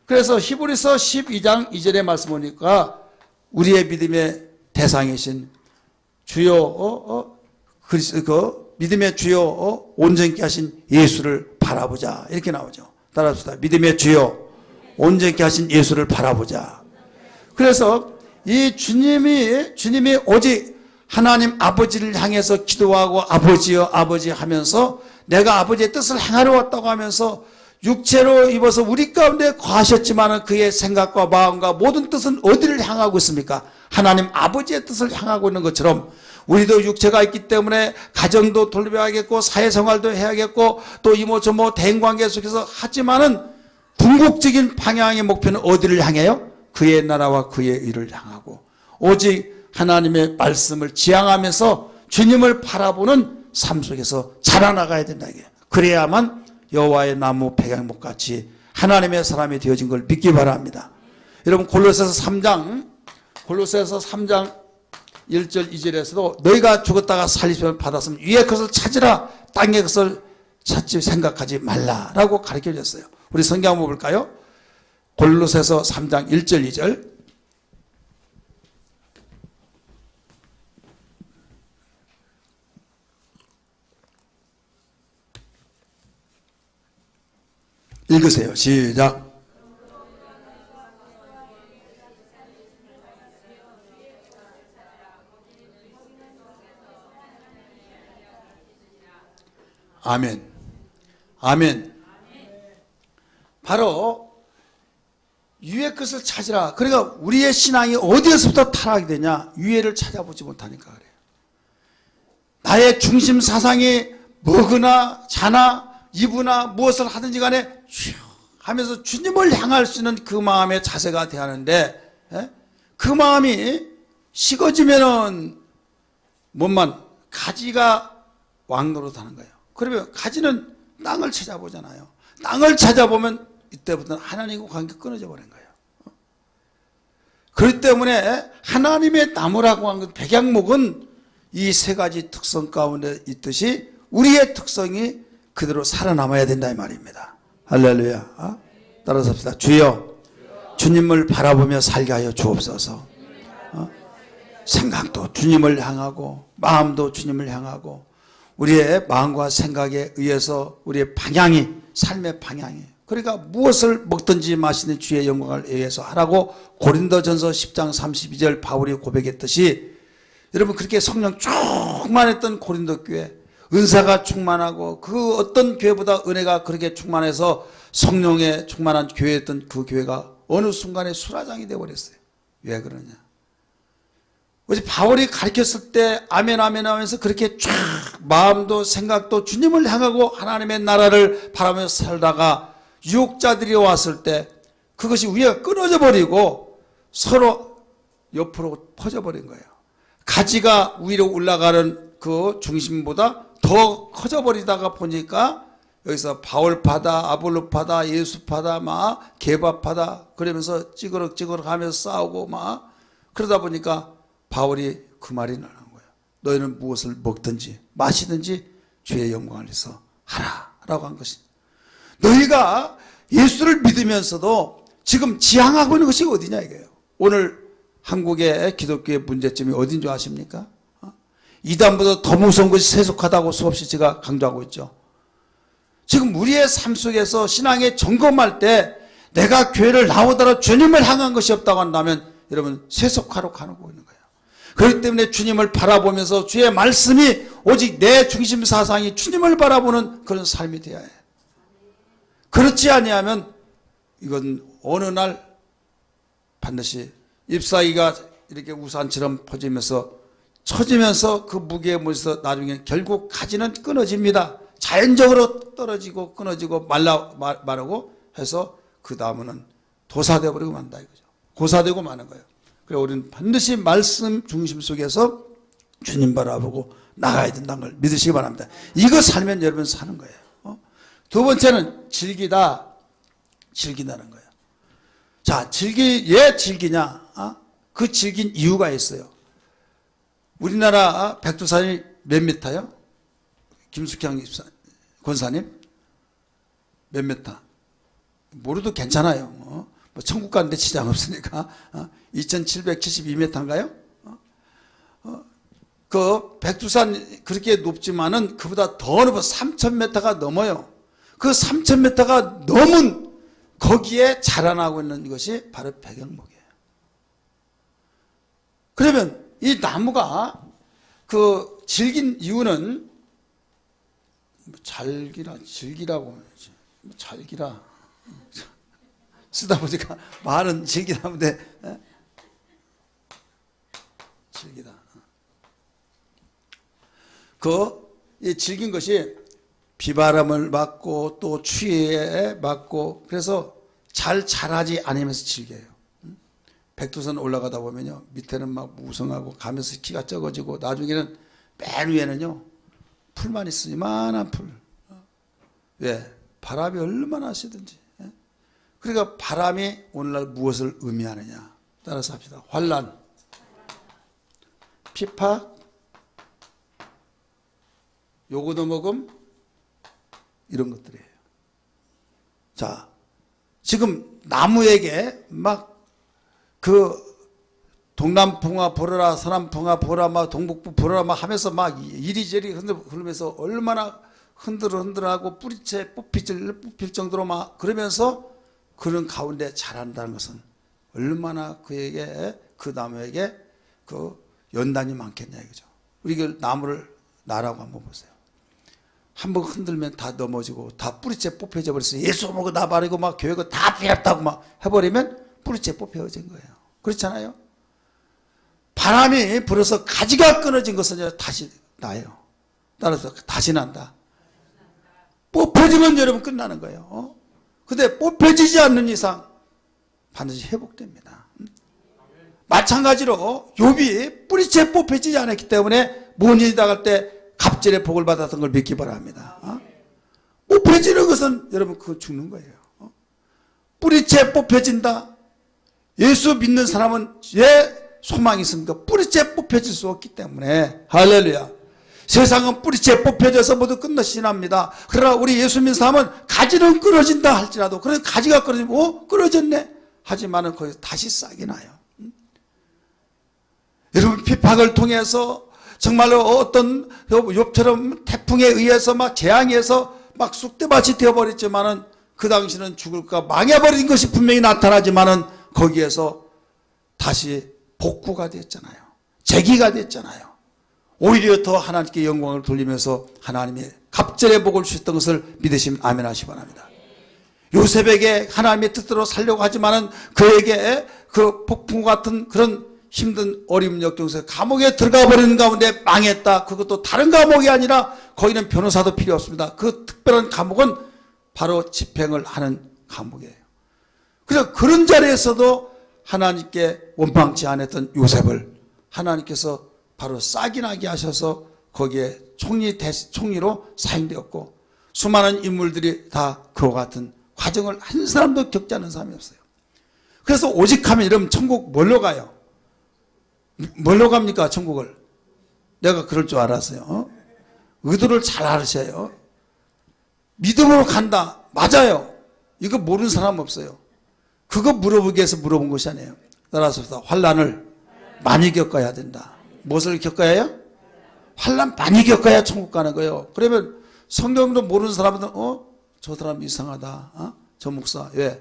그래서 히브리서 12장 2절의 말씀 보니까 우리의 믿음의 대상이신 주요 믿음의 주요 온전케 하신 예수를 바라보자 이렇게 나오죠. 따라합시다. 믿음의 주요 온전케 하신 예수를 바라보자. 그래서 이 주님이 오직 하나님 아버지를 향해서 기도하고 아버지여 아버지 하면서 내가 아버지의 뜻을 행하러 왔다고 하면서 육체로 입어서 우리 가운데 거하셨지만 그의 생각과 마음과 모든 뜻은 어디를 향하고 있습니까? 하나님 아버지의 뜻을 향하고 있는 것처럼 우리도 육체가 있기 때문에 가정도 돌봐야겠고 사회생활도 해야겠고 또 이모저모 대인관계 속에서 하지만은 궁극적인 방향의 목표는 어디를 향해요? 그의 나라와 그의 의를 향하고 오직 하나님의 말씀을 지향하면서 주님을 바라보는 삶 속에서 자라나가야 된다. 그래야만 여호와의 나무 백향목 같이 하나님의 사람이 되어진 걸 믿기 바랍니다. 여러분 골로새서 3장 1절 2절에서도 너희가 죽었다가 살리심을 받았으면 위의 것을 찾으라 땅의 것을 찾지 생각하지 말라라고 가르쳐 줬어요. 우리 성경 한번 볼까요? 골로새서 3장 1절 2절 읽으세요. 시작. 아멘. 아멘. 바로 위의 것을 찾으라. 그러니까 우리의 신앙이 어디에서부터 타락이 되냐? 위에를 찾아보지 못하니까 그래요. 나의 중심 사상이 먹으나 자나 입으나 무엇을 하든지 간에 하면서 주님을 향할 수 있는 그 마음의 자세가 돼야 하는데 그 마음이 식어지면은 몸만 가지가 왕노릇하는 거예요. 그러면 가지는 땅을 찾아보잖아요. 땅을 찾아보면 이때부터는 하나님과 관계 끊어져 버린 거예요. 그렇기 때문에 하나님의 나무라고 하는 것, 백향목은 이 세 가지 특성 가운데 있듯이 우리의 특성이 그대로 살아남아야 된다 이 말입니다. 할렐루야. 따라서 합시다. 주여 주님을 바라보며 살게 하여 주옵소서. 생각도 주님을 향하고 마음도 주님을 향하고 우리의 마음과 생각에 의해서 우리의 방향이 삶의 방향이 그러니까 무엇을 먹든지 마시는 주의 영광을 위해서 하라고 고린도전서 10장 32절 바울이 고백했듯이 여러분 그렇게 성령 충만했던 고린도 교회 은사가 충만하고 그 어떤 교회보다 은혜가 그렇게 충만해서 성령에 충만한 교회였던 그 교회가 어느 순간에 수라장이 되어버렸어요. 왜 그러냐? 어제 바울이 가르쳤을 때 아멘 아멘 하면서 그렇게 쫙 마음도 생각도 주님을 향하고 하나님의 나라를 바라며 살다가 유혹자들이 왔을 때 그것이 위에가 끊어져 버리고 서로 옆으로 퍼져버린 거예요. 가지가 위로 올라가는 그 중심보다 더 커져버리다가 보니까 여기서 바울파다 아볼로파다 예수파다 막 개바파다 그러면서 찌그럭찌그럭 하면서 싸우고 막 그러다 보니까 바울이 그 말이 나는 거예요. 너희는 무엇을 먹든지 마시든지 주의 영광을 위해서 하라라고 한 것이. 너희가 예수를 믿으면서도 지금 지향하고 있는 것이 어디냐 이거예요. 오늘 한국의 기독교의 문제점이 어딘 줄 아십니까? 이단보다 더 무서운 것이 세속하다고 수없이 제가 강조하고 있죠. 지금 우리의 삶 속에서 신앙에 점검할 때 내가 교회를 나오더라도 주님을 향한 것이 없다고 한다면 여러분 세속화로 가고 있는 거예요. 그렇기 때문에 주님을 바라보면서 주의 말씀이 오직 내 중심 사상이 주님을 바라보는 그런 삶이 되어야 해요. 그렇지 아니하면 이건 어느 날 반드시 잎사귀가 이렇게 우산처럼 퍼지면서 처지면서 그 무게에 묻어서 나중에 결국 가지는 끊어집니다. 자연적으로 떨어지고 끊어지고 마르고 해서 그 다음은 도사되어 버리고 만다 이거죠. 고사되고 마는 거예요. 그래서 우리는 반드시 말씀 중심 속에서 주님 바라보고 나가야 된다는 걸 믿으시기 바랍니다. 이거 살면 여러분 사는 거예요. 두 번째는 즐기다는 거예요. 자, 왜 즐기냐? 그 즐긴 이유가 있어요. 우리나라 백두산이 몇 미터요? 김숙향 권사님? 몇 미터? 모르도 괜찮아요. 뭐 천국 가는데 지장 없으니까. 2772m인가요? 그 백두산 그렇게 높지만은 그보다 더 높아 3000m가 넘어요. 그 3000m가 넘은 거기에 자라나고 있는 것이 바로 백영목이에요. 그러면 이 나무가 그 질긴 이유는 즐기라고 잘기라 쓰다 보니까 말은 즐기라는데 즐기다. 이 질긴 것이 비바람을 맞고 또 추위에 맞고 그래서 잘 자라지 않으면서 질겨요. 백두산 올라가다 보면요 밑에는 막 무성하고 가면서 키가 적어지고 나중에는 맨 위에는요 풀만 있으니 이만한 풀. 왜? 바람이 얼마나 세든지. 그러니까 바람이 오늘날 무엇을 의미하느냐 따라서 합시다. 환란, 피팍, 요거도 먹음 이런 것들이에요. 자, 지금 나무에게 막 그 동남풍아 불어라 서남풍아 불어라 막 동북부 불어라 막 하면서 막 이리저리 흔들면서 얼마나 흔들하고 뿌리채 뽑힐 정도로 막 그러면서 그런 가운데 자란다는 것은 얼마나 그 나무에게 그 연단이 많겠냐 이거죠. 우리 그 나무를 나라고 한번 보세요. 한번 흔들면 다 넘어지고 다 뿌리채 뽑혀져 버렸어요. 예수 보고 나 바르고 막 교회가 다 필요없다고 막 해버리면 뿌리채 뽑혀진 거예요. 그렇잖아요. 바람이 불어서 가지가 끊어진 것은 다시 나요. 따라서 다시 난다. 뽑혀지면 여러분 끝나는 거예요. 근데 뽑혀지지 않는 이상 반드시 회복됩니다. 마찬가지로 욥이 뿌리채 뽑혀지지 않았기 때문에 먼 일이 나갈 때 갑절의 복을 받았던 걸 믿기 바랍니다. 뽑혀지는 것은 여러분 그거 죽는 거예요. 뿌리채 뽑혀진다. 예수 믿는 사람은 왜 소망이 있습니까? 뿌리채 뽑혀질 수 없기 때문에. 할렐루야. 세상은 뿌리채 뽑혀져서 모두 끝나시납니다. 그러나 우리 예수 믿는 사람은 가지는 끊어진다 할지라도 그래서 가지가 끊어지면 끊어졌네 하지만은 거기서 다시 싹이 나요. 여러분 피팍을 통해서 정말로 어떤 욥처럼 태풍에 의해서 막 재앙에서 막 쑥대밭이 되어버렸지만은 그 당시는 죽을까 망해버린 것이 분명히 나타나지만은 거기에서 다시 복구가 됐잖아요. 재기가 됐잖아요. 오히려 더 하나님께 영광을 돌리면서 하나님의 갑절의 복을 주셨던 것을 믿으시면 아멘 하시기 바랍니다. 요셉에게 하나님의 뜻대로 살려고 하지만은 그에게 그 폭풍 같은 그런 힘든 어려움 역경에서 감옥에 들어가 버리는 가운데 망했다. 그것도 다른 감옥이 아니라 거기는 변호사도 필요 없습니다. 그 특별한 감옥은 바로 집행을 하는 감옥이에요. 그래서 그런 자리에서도 하나님께 원망치 않았던 요셉을 하나님께서 바로 싹이 나게 하셔서 거기에 총리로 사용되었고 수많은 인물들이 다 그와 같은 과정을 한 사람도 겪지 않은 사람이 없어요. 그래서 오직 하면 여러분 천국 뭘로 가요? 뭘로 갑니까 천국을? 내가 그럴 줄 알았어요. 의도를 잘 알으셔요. 믿음으로 간다. 맞아요. 이거 모르는 사람 없어요. 그거 물어보기 위해서 물어본 것이 아니에요. 따라서 환난을 많이 겪어야 된다. 무엇을 겪어야 해요? 환난 많이 겪어야 천국 가는 거예요. 그러면 성경도 모르는 사람들은 저 사람 이상하다. 저 목사 왜?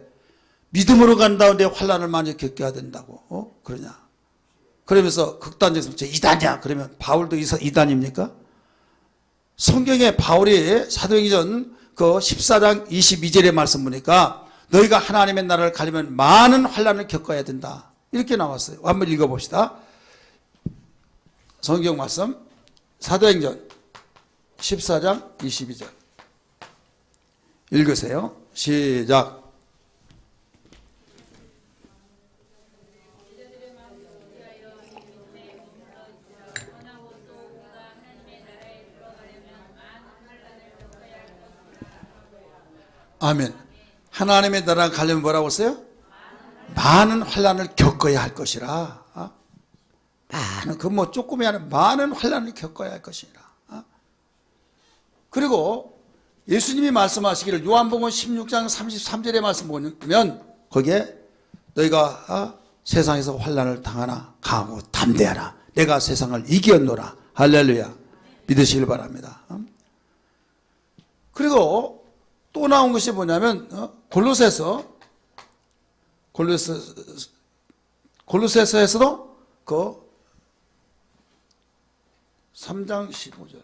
믿음으로 간다는데 환난을 많이 겪어야 된다고 그러냐? 그러면서 극단적으로 이단이야. 그러면 바울도 이단입니까? 성경에 바울이 사도행전 그 14장 22절의 말씀 보니까 너희가 하나님의 나라를 가려면 많은 환난을 겪어야 된다. 이렇게 나왔어요. 한번 읽어봅시다. 성경 말씀 사도행전 14장 22절 읽으세요. 시작. 아멘. 하나님의 나라 가려면 뭐라고 했어요? 많은 환난을 겪어야 할 것이라. 많은 그 뭐 조금이 아니라 많은 환난을 겪어야 할 것이라. 그리고 예수님이 말씀하시기를 요한복음 16장 33절의 말씀 보면 거기에 너희가 세상에서 환난을 당하나 강하고 담대하라. 내가 세상을 이겼노라. 할렐루야. 믿으시길 바랍니다. 그리고 또 나온 것이 뭐냐면 골로새서에서도 그 3장 15절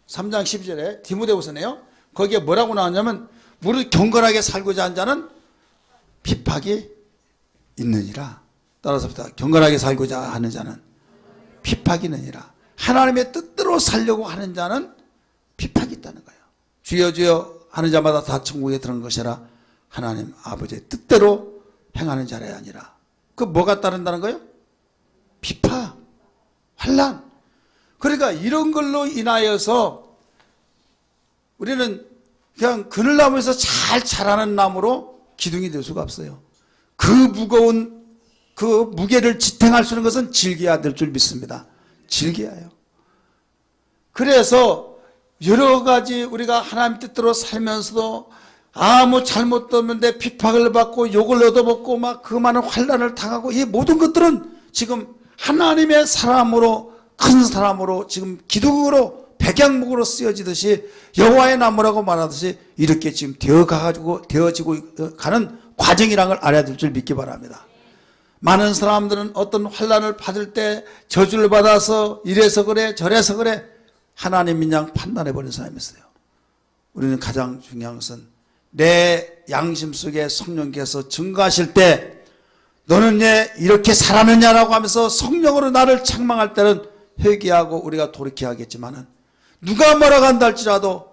3장 12절에 디모데후서네요. 거기에 뭐라고 나왔냐면 무릇 경건하게 살고자 하는 자는 핍박이 있느니라. 따라서 경건하게 살고자 하는 자는 핍박이 있느니라. 하나님의 뜻대로 살려고 하는 자는 핍박이 있다는 거예요. 주여 주여 하는 자마다 다 천국에 들어간 것이라. 하나님 아버지의 뜻대로 행하는 자라 아니라. 그 뭐가 따른다는 거예요? 비파, 환난. 그러니까 이런 걸로 인하여서 우리는 그냥 그늘나무에서 잘 자라는 나무로 기둥이 될 수가 없어요. 그 무거운 그 무게를 지탱할 수 있는 것은 즐겨야 될 줄 믿습니다. 즐겨야 해요. 그래서 여러 가지 우리가 하나님 뜻대로 살면서도 아무 잘못도 없는데 핍박을 받고 욕을 얻어먹고 막 그 많은 환난을 당하고 이 모든 것들은 지금 하나님의 사람으로 큰 사람으로 지금 기둥으로 백양목으로 쓰여지듯이 여호와의 나무라고 말하듯이 이렇게 지금 되어지고 가는 과정이라는 걸 알아야 될 줄 믿기 바랍니다. 많은 사람들은 어떤 환난을 받을 때 저주를 받아서 이래서 그래 저래서 그래 하나님인 양 판단해버리는 사람이 있어요. 우리는 가장 중요한 것은 내 양심 속에 성령께서 증거하실 때 너는 왜 이렇게 살았느냐라고 하면서 성령으로 나를 책망할 때는 회개하고 우리가 돌이켜야 하겠지만은 누가 뭐라고 한다 할지라도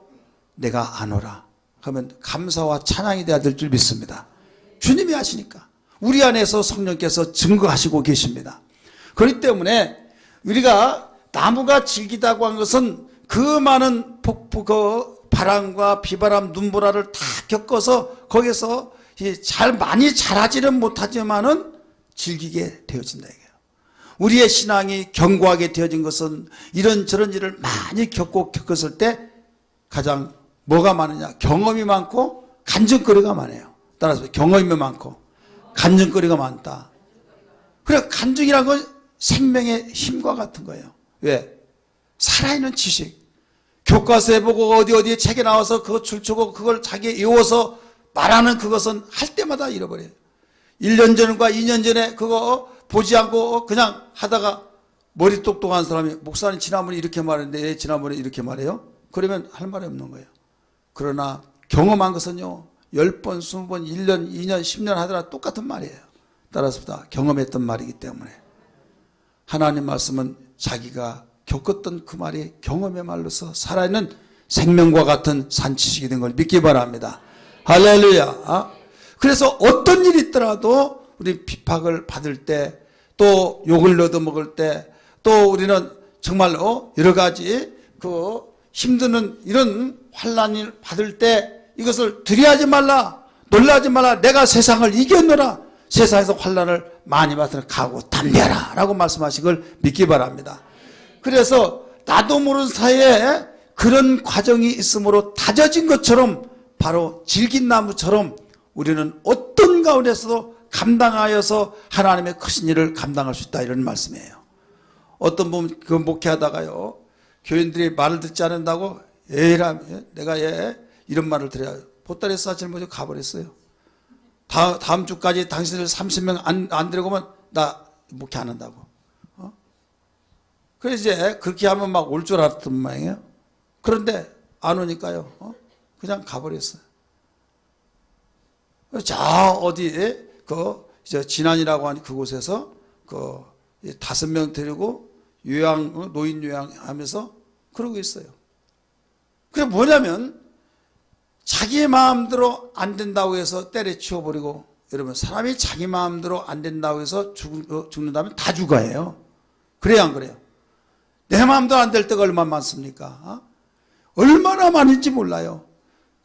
내가 안 오라 하면 감사와 찬양이 돼야 될 줄 믿습니다. 주님이 하시니까 우리 안에서 성령께서 증거하시고 계십니다. 그렇기 때문에 우리가 나무가 질기다고 한 것은 그 많은 바람과 비바람, 눈보라를 다 겪어서 거기서 많이 자라지는 못하지만은 즐기게 되어진다 이거예요. 우리의 신앙이 견고하게 되어진 것은 이런저런 일을 많이 겪었을 때 가장 뭐가 많으냐? 경험이 많고 간증거리가 많아요. 따라서 경험이 많고 간증거리가 많다. 그래 간증이란 건 생명의 힘과 같은 거예요. 왜? 살아있는 지식. 교과서에 보고 어디에 책에 나와서 그거 줄치고 그걸 자기에 외워서 말하는 그것은 할 때마다 잃어버려요. 1년 전과 2년 전에 그거 보지 않고 그냥 하다가 머리 똑똑한 사람이 목사님 지난번에 이렇게 말했는데 왜 지난번에 이렇게 말해요? 그러면 할 말이 없는 거예요. 그러나 경험한 것은요 10번, 20번, 1년, 2년, 10년 하더라도 똑같은 말이에요. 따라서 다 경험했던 말이기 때문에 하나님 말씀은 자기가 겪었던 그 말이 경험의 말로서 살아있는 생명과 같은 산지식이 된 걸 믿기 바랍니다. 할렐루야. 그래서 어떤 일이 있더라도 우리 핍박을 받을 때 또 욕을 얻어먹을 때 또 우리는 정말로 여러 가지 그 힘드는 이런 환난을 받을 때 이것을 두려워하지 말라, 놀라지 말라, 내가 세상을 이겼노라, 세상에서 환난을 많이 받으러 가고 담대하라 라고 말씀하신 걸 믿기 바랍니다. 그래서 나도 모르는 사이에 그런 과정이 있으므로 다져진 것처럼 바로 질긴 나무처럼 우리는 어떤 가운데서도 감당하여서 하나님의 크신 일을 감당할 수 있다, 이런 말씀이에요. 어떤 분 그 목회하다가요, 교인들이 말을 듣지 않는다고 에이라 내가 이런 말을 드려요. 보따리 싸 짊어지고 가버렸어요. 다음 주까지 당신들 30명 안 데리고면 나 목회 안 한다고. 그래서 이제 그렇게 하면 막 올 줄 알았던 모양이에요. 그런데 안 오니까요, 그냥 가버렸어요. 저 어디 이제 진안이라고 하는 그곳에서 5명 데리고 노인 요양하면서 그러고 있어요. 그게 뭐냐면 자기 마음대로 안 된다고 해서 때려치워버리고, 여러분 사람이 자기 마음대로 안 된다고 해서 죽는다면 다 죽어요. 그래요, 안 그래요? 내 마음대로 안 될 때가 얼마나 많습니까? 얼마나 많은지 몰라요.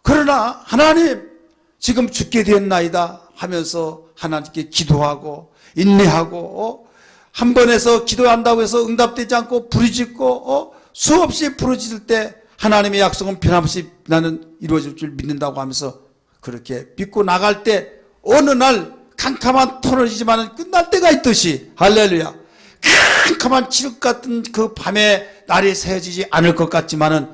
그러나 하나님 지금 죽게 되었나이다 하면서 하나님께 기도하고 인내하고 한 번에서 기도한다고 해서 응답되지 않고 부르짖고 수없이 부르짖을 때 하나님의 약속은 변함없이 나는 이루어질 줄 믿는다고 하면서 그렇게 믿고 나갈 때 어느 날 캄캄한 터널이지만 끝날 때가 있듯이, 할렐루야, 캄캄한 칠흑 같은 그 밤에 날이 새어지지 않을 것 같지만은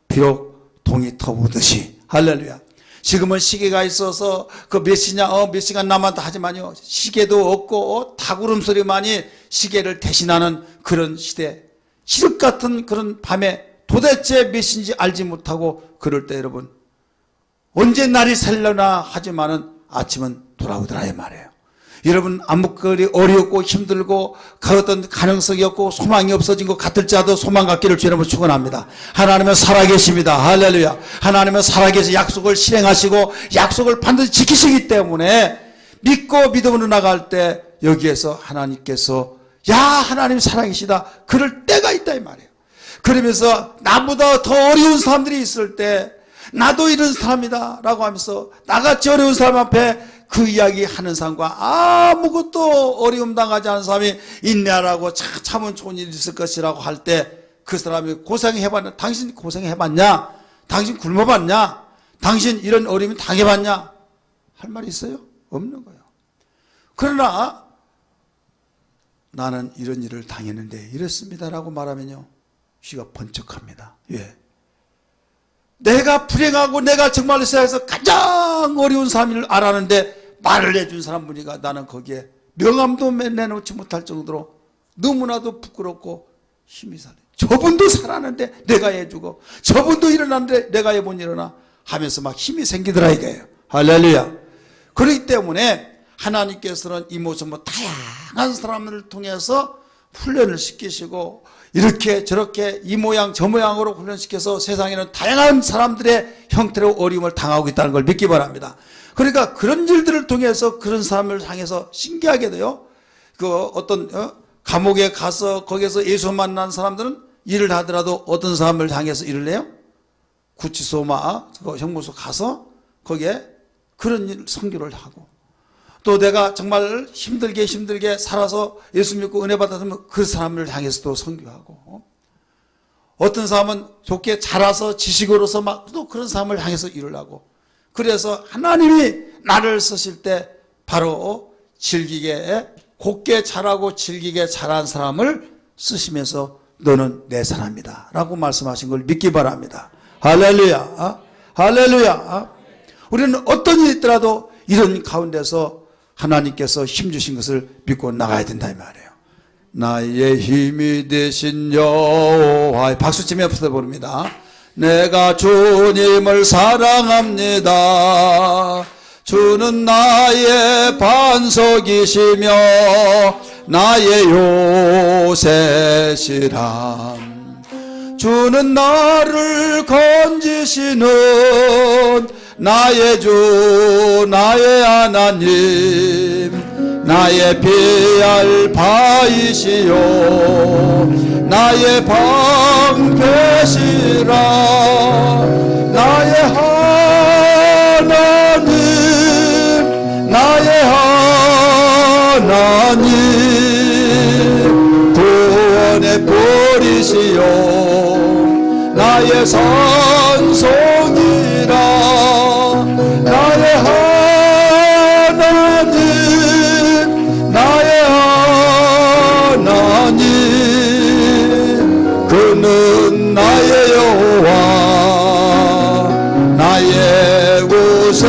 비록 동이 터부듯이, 할렐루야, 지금은 시계가 있어서 그 몇 시간 남았다 하지만요, 시계도 없고 닭울음 소리만이 시계를 대신하는 그런 시대, 칠흑 같은 그런 밤에 도대체 몇 시인지 알지 못하고 그럴 때 여러분 언제 날이 새려나 하지만은 아침은 돌아오더라 이 말이에요. 여러분 아무리 어렵고 힘들고 그 어떤 가능성이 없고 소망이 없어진 것 같을지라도 소망 갖기를 주의 이름으로 축원합니다. 하나님은 살아계십니다. 할렐루야. 하나님은 살아계셔 약속을 실행하시고 약속을 반드시 지키시기 때문에 믿고 믿음으로 나갈 때 여기에서 하나님께서 야 하나님 살아계시다 그럴 때가 있다 이 말이에요. 그러면서 나보다 더 어려운 사람들이 있을 때 나도 이런 사람이다 라고 하면서 나같이 어려운 사람 앞에 그 이야기 하는 사람과 아무것도 어려움 당하지 않은 사람이 인내하라고 참은 좋은 일이 있을 것이라고 할 때 그 사람이 고생해봤냐? 당신 고생해봤냐? 당신 굶어봤냐? 당신 이런 어려움 당해봤냐? 할 말이 있어요? 없는 거예요. 그러나 나는 이런 일을 당했는데 이렇습니다라고 말하면요 귀가 번쩍합니다. 왜? 내가 불행하고 내가 정말 세상에서 가장 어려운 사람을 알았는데 말을 해준 사람 보니까 나는 거기에 명함도 내놓지 못할 정도로 너무나도 부끄럽고 힘이 살아요. 저분도 살았는데 내가 해주고 저분도 일어났는데 내가 왜 못 일어나 하면서 막 힘이 생기더라 이거예요. 할렐루야. 그렇기 때문에 하나님께서는 이 모습으로 다양한 사람들을 통해서 훈련을 시키시고 이렇게 저렇게 이 모양 저 모양으로 훈련시켜서 세상에는 다양한 사람들의 형태로 어려움을 당하고 있다는 걸 믿기 바랍니다. 그러니까 그런 일들을 통해서 그런 사람을 향해서 신기하게도요 어떤 감옥에 가서 거기서 예수 만난 사람들은 일을 하더라도 어떤 사람을 향해서 일을 해요? 구치소 형무소 가서 거기에 그런 일 선교를 하고 또 내가 정말 힘들게 살아서 예수 믿고 은혜 받았으면 그 사람을 향해서도 선교하고 어떤 사람은 좋게 자라서 지식으로서 막 또 그런 사람을 향해서 일을 하고 그래서 하나님이 나를 쓰실 때 바로 곱게 자라고 질기게 자란 사람을 쓰시면서 너는 내 사람이다 라고 말씀하신 걸 믿기 바랍니다. 할렐루야. 할렐루야. 우리는 어떤 일이 있더라도 이런 가운데서 하나님께서 힘주신 것을 믿고 나가야 된다 이 말이에요. 나의 힘이 되신 여호와 박수치면서 부릅니다. 내가 주님을 사랑합니다. 주는 나의 반석이시며 나의 요새시람 주는 나를 건지시는 나의 주 나의 하나님 나의 피할 바이시요 나의 방패시라 나의 하나님 나의 하나님 구원의 뿌리시 나의 산송이라 나의 하나님 나의 하나님 그는 나의 여호와 나의 구세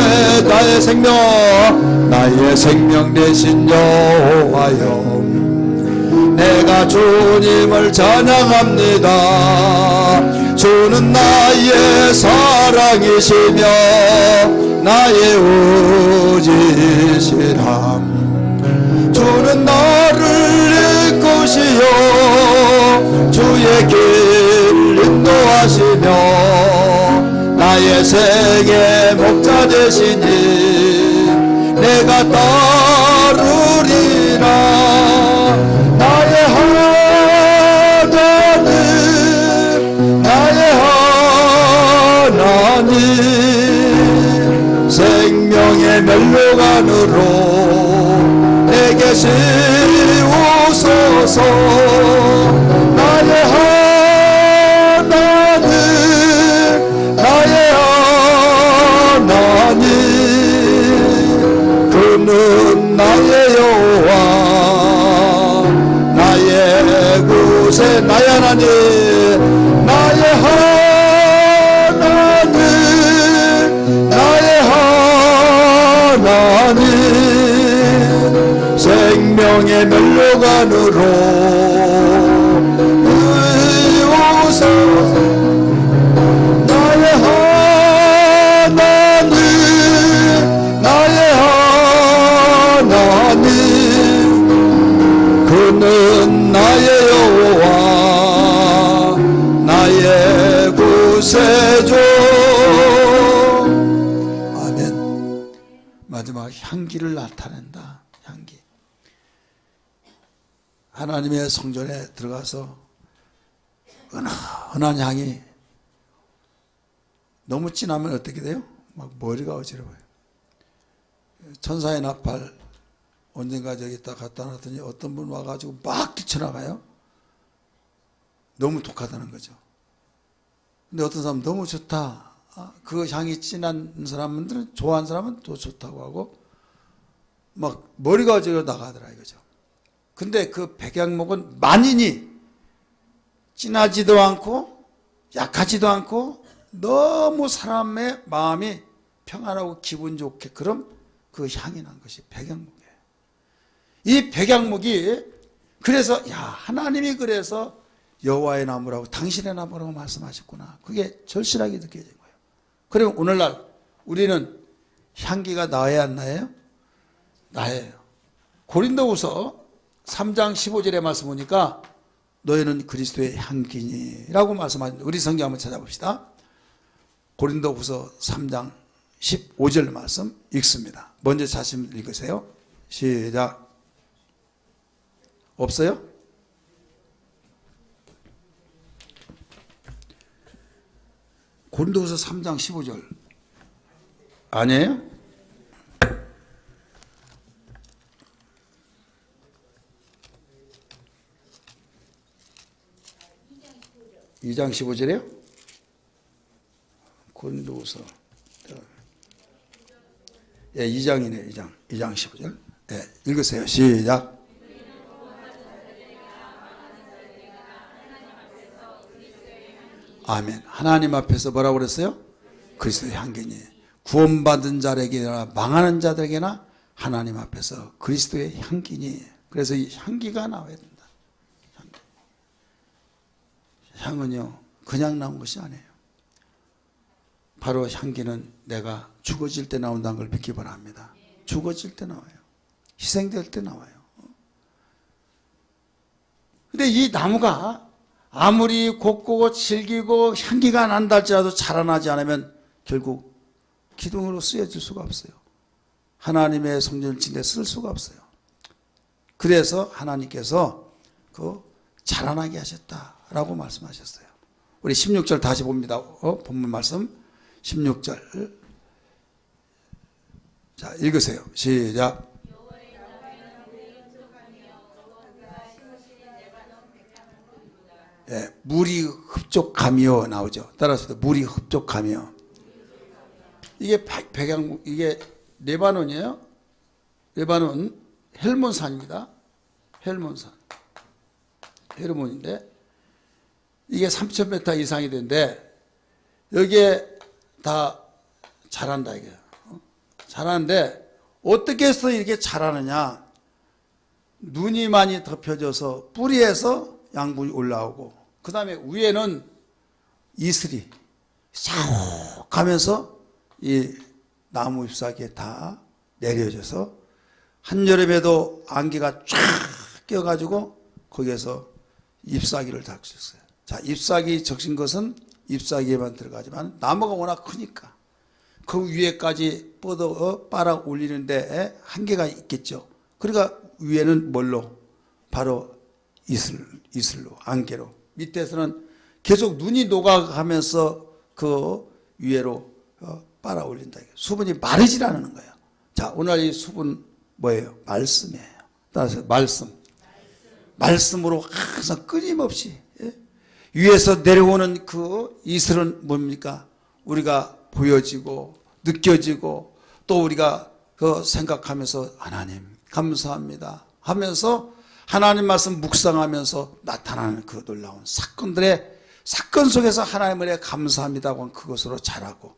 나의 생명 되신 여호와여 내가 주님을 찬양합니다. 주는 나의 사랑이시며 나의 의지시람 주는 나를 이끄시어 주의 길 인도하시며 나의 생의 목자 되시니 내가 따르리라 나의 하나님 나의 하나님 생명의 멸류관으로 내게 씌우소서 나의 하나님 나의 하나님 그는 나의 여호와 나의 구세 나의 하나님 나의 하나님 나의 하나님 생명의 멸류관으로 의오소서 나의 하나님 나의 하나님 그는 나의 여호와 나의 구세주 아멘. 마지막 향기를 나타낸다. 향기. 하나님의 성전에 들어가서 은은한 향이 너무 진하면 어떻게 돼요? 막 머리가 어지러워요. 천사의 나팔 언젠가 저기다 갖다 놨더니 어떤 분 와가지고 막 뛰쳐나가요. 너무 독하다는 거죠. 근데 어떤 사람은 너무 좋다. 그 향이 진한 사람들은 좋아하는 사람은 또 좋다고 하고 막 머리가 어지러 나가더라 이거죠. 근데 그 백향목은 만인이 진하지도 않고 약하지도 않고 너무 사람의 마음이 평안하고 기분 좋게 그런 그 향이 난 것이 백향목이에요. 이 백향목이 그래서 야 하나님이 그래서 여호와의 나무라고 당신의 나무라고 말씀하셨구나. 그게 절실하게 느껴진 거예요. 그럼 오늘날 우리는 향기가 나야 안 나예요? 나예요. 고린도후서 3장 15절의 말씀 보니까 너희는 그리스도의 향기니 라고 말씀하십니다. 우리 성경 한번 찾아봅시다. 고린도후서 3장 15절 말씀 읽습니다. 먼저 자신 읽으세요. 시작. 없어요? 고린도후서 3장 15절 아니에요? 이 장 15절이에요? 고린도후서 2장이네. 2장 15절. 읽으세요. 시작. 아멘. 하나님 앞에서 뭐라고 그랬어요? 그리스도의 향기니. 구원받은 자에게나 망하는 자들에게나 하나님 앞에서 그리스도의 향기니. 그래서 이 향기가 나와야 된다. 향기. 향은요 그냥 나온 것이 아니에요. 바로 향기는 내가 죽어질 때 나온다는 걸 믿기 바랍니다. 죽어질 때 나와요. 희생될 때 나와요. 근데 이 나무가 아무리 곱고 질기고 향기가 난다 할지라도 자라나지 않으면 결국 기둥으로 쓰여질 수가 없어요. 하나님의 성전을 짓는 데 쓸 수가 없어요. 그래서 하나님께서 그 자라나게 하셨다라고 말씀하셨어요. 우리 16절 다시 봅니다. 본문 말씀 16절. 자, 읽으세요. 시작. 예, 물이 흡족하며 나오죠. 따라서 물이 흡족하며. 이게 백양, 이게 레바논이에요. 레바논 헬몬산입니다. 헬몬산. 헬몬인데 이게 3,000m 이상이 되는데 여기에 다 자란다 이게. 자라는데 어떻게 해서 이렇게 자라느냐? 눈이 많이 덮여져서 뿌리에서 양분이 올라오고 그 다음에 위에는 이슬이 싹 가면서 이 나무 잎사귀에 다 내려져서 한여름에도 안개가 쫙 껴가지고 거기에서 잎사귀를 닥쳤어요. 자, 잎사귀 적신 것은 잎사귀에만 들어가지만 나무가 워낙 크니까 그 위에까지 뻗어 빨아 올리는데 한계가 있겠죠. 그러니까 위에는 뭘로? 바로 이슬로, 안개로. 밑에서는 계속 눈이 녹아가면서 그 위에로 빨아 올린다. 수분이 마르질 않는 거예요. 자, 오늘 이 수분 뭐예요? 말씀이에요. 따라서 말씀으로 항상 끊임없이 위에서 내려오는 그 이슬은 뭡니까? 우리가 보여지고 느껴지고 또 우리가 그 생각하면서 하나님 감사합니다 하면서 하나님 말씀 묵상하면서 나타나는 그 놀라운 사건 속에서 하나님을 해 감사합니다고 하는 그것으로 자라고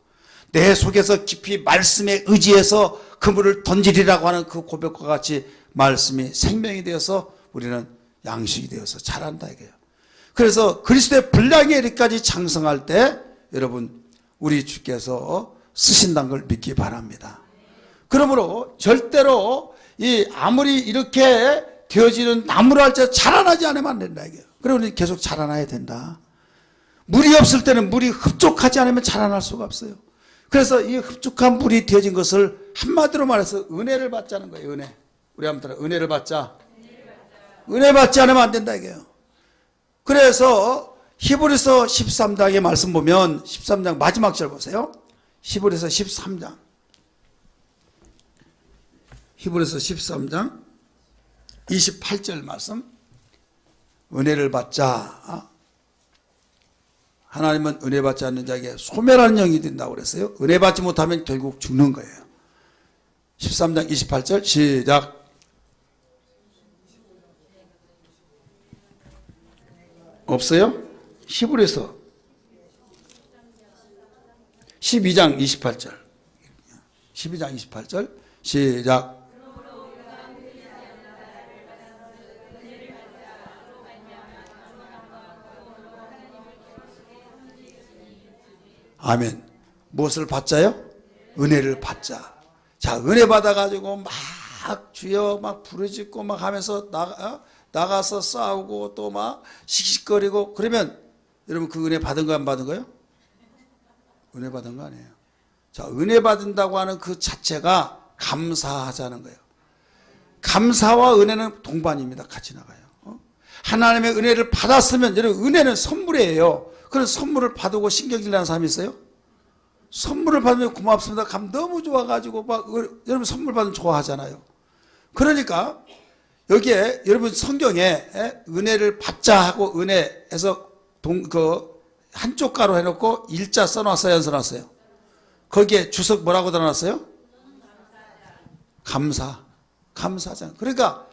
내 속에서 깊이 말씀에 의지해서 그물을 던지리라고 하는 그 고백과 같이 말씀이 생명이 되어서 우리는 양식이 되어서 자란다 이거예요. 그래서 그리스도의 분량이 이렇게까지 장성할 때 여러분 우리 주께서 쓰신다는 걸 믿기 바랍니다. 그러므로 절대로 이 아무리 이렇게 되어지는 나무를 할지 자라나지 않으면 안 된다 이게요. 그러니 계속 자라나야 된다. 물이 없을 때는 물이 흡족하지 않으면 자라날 수가 없어요. 그래서 이 흡족한 물이 되어진 것을 한마디로 말해서 은혜를 받자는 거예요. 은혜. 우리 한번 들어 은혜를 받자. 은혜 받지 않으면 안 된다 이게요. 그래서 히브리서 13장의 말씀 보면 13장 마지막 절 보세요. 히브리서 13장. 히브리서 13장 28절 말씀. 은혜를 받자. 하나님은 은혜 받지 않는 자에게 소멸하는 영이 된다고 그랬어요. 은혜 받지 못하면 결국 죽는 거예요. 13장 28절 시작. 없어요? 히브리서 12장 28절 12장 28절 시작. 아멘. 무엇을 받자요? 은혜를 받자. 자, 은혜 받아가지고 막 주여 막 부르짖고 막 하면서 나가서 싸우고 또 막 씩씩거리고 그러면 여러분 그 은혜 받은 거 안 받은 거예요? 은혜 받은 거 아니에요. 자, 은혜 받은다고 하는 그 자체가 감사하자는 거예요. 감사와 은혜는 동반입니다. 같이 나가요. 하나님의 은혜를 받았으면 여러분 은혜는 선물이에요. 그런 선물을 받고 신경질 나는 사람이 있어요? 선물을 받으면 고맙습니다. 감 너무 좋아가지고 막 여러분 선물 받으면 좋아하잖아요. 그러니까 여기에 여러분 성경에 은혜를 받자 하고 은혜에서 한쪽 가로 해놓고 일자 써놨어요, 안 써놨어요? 거기에 주석 뭐라고 달아놨어요? 감사하잖아요. 그러니까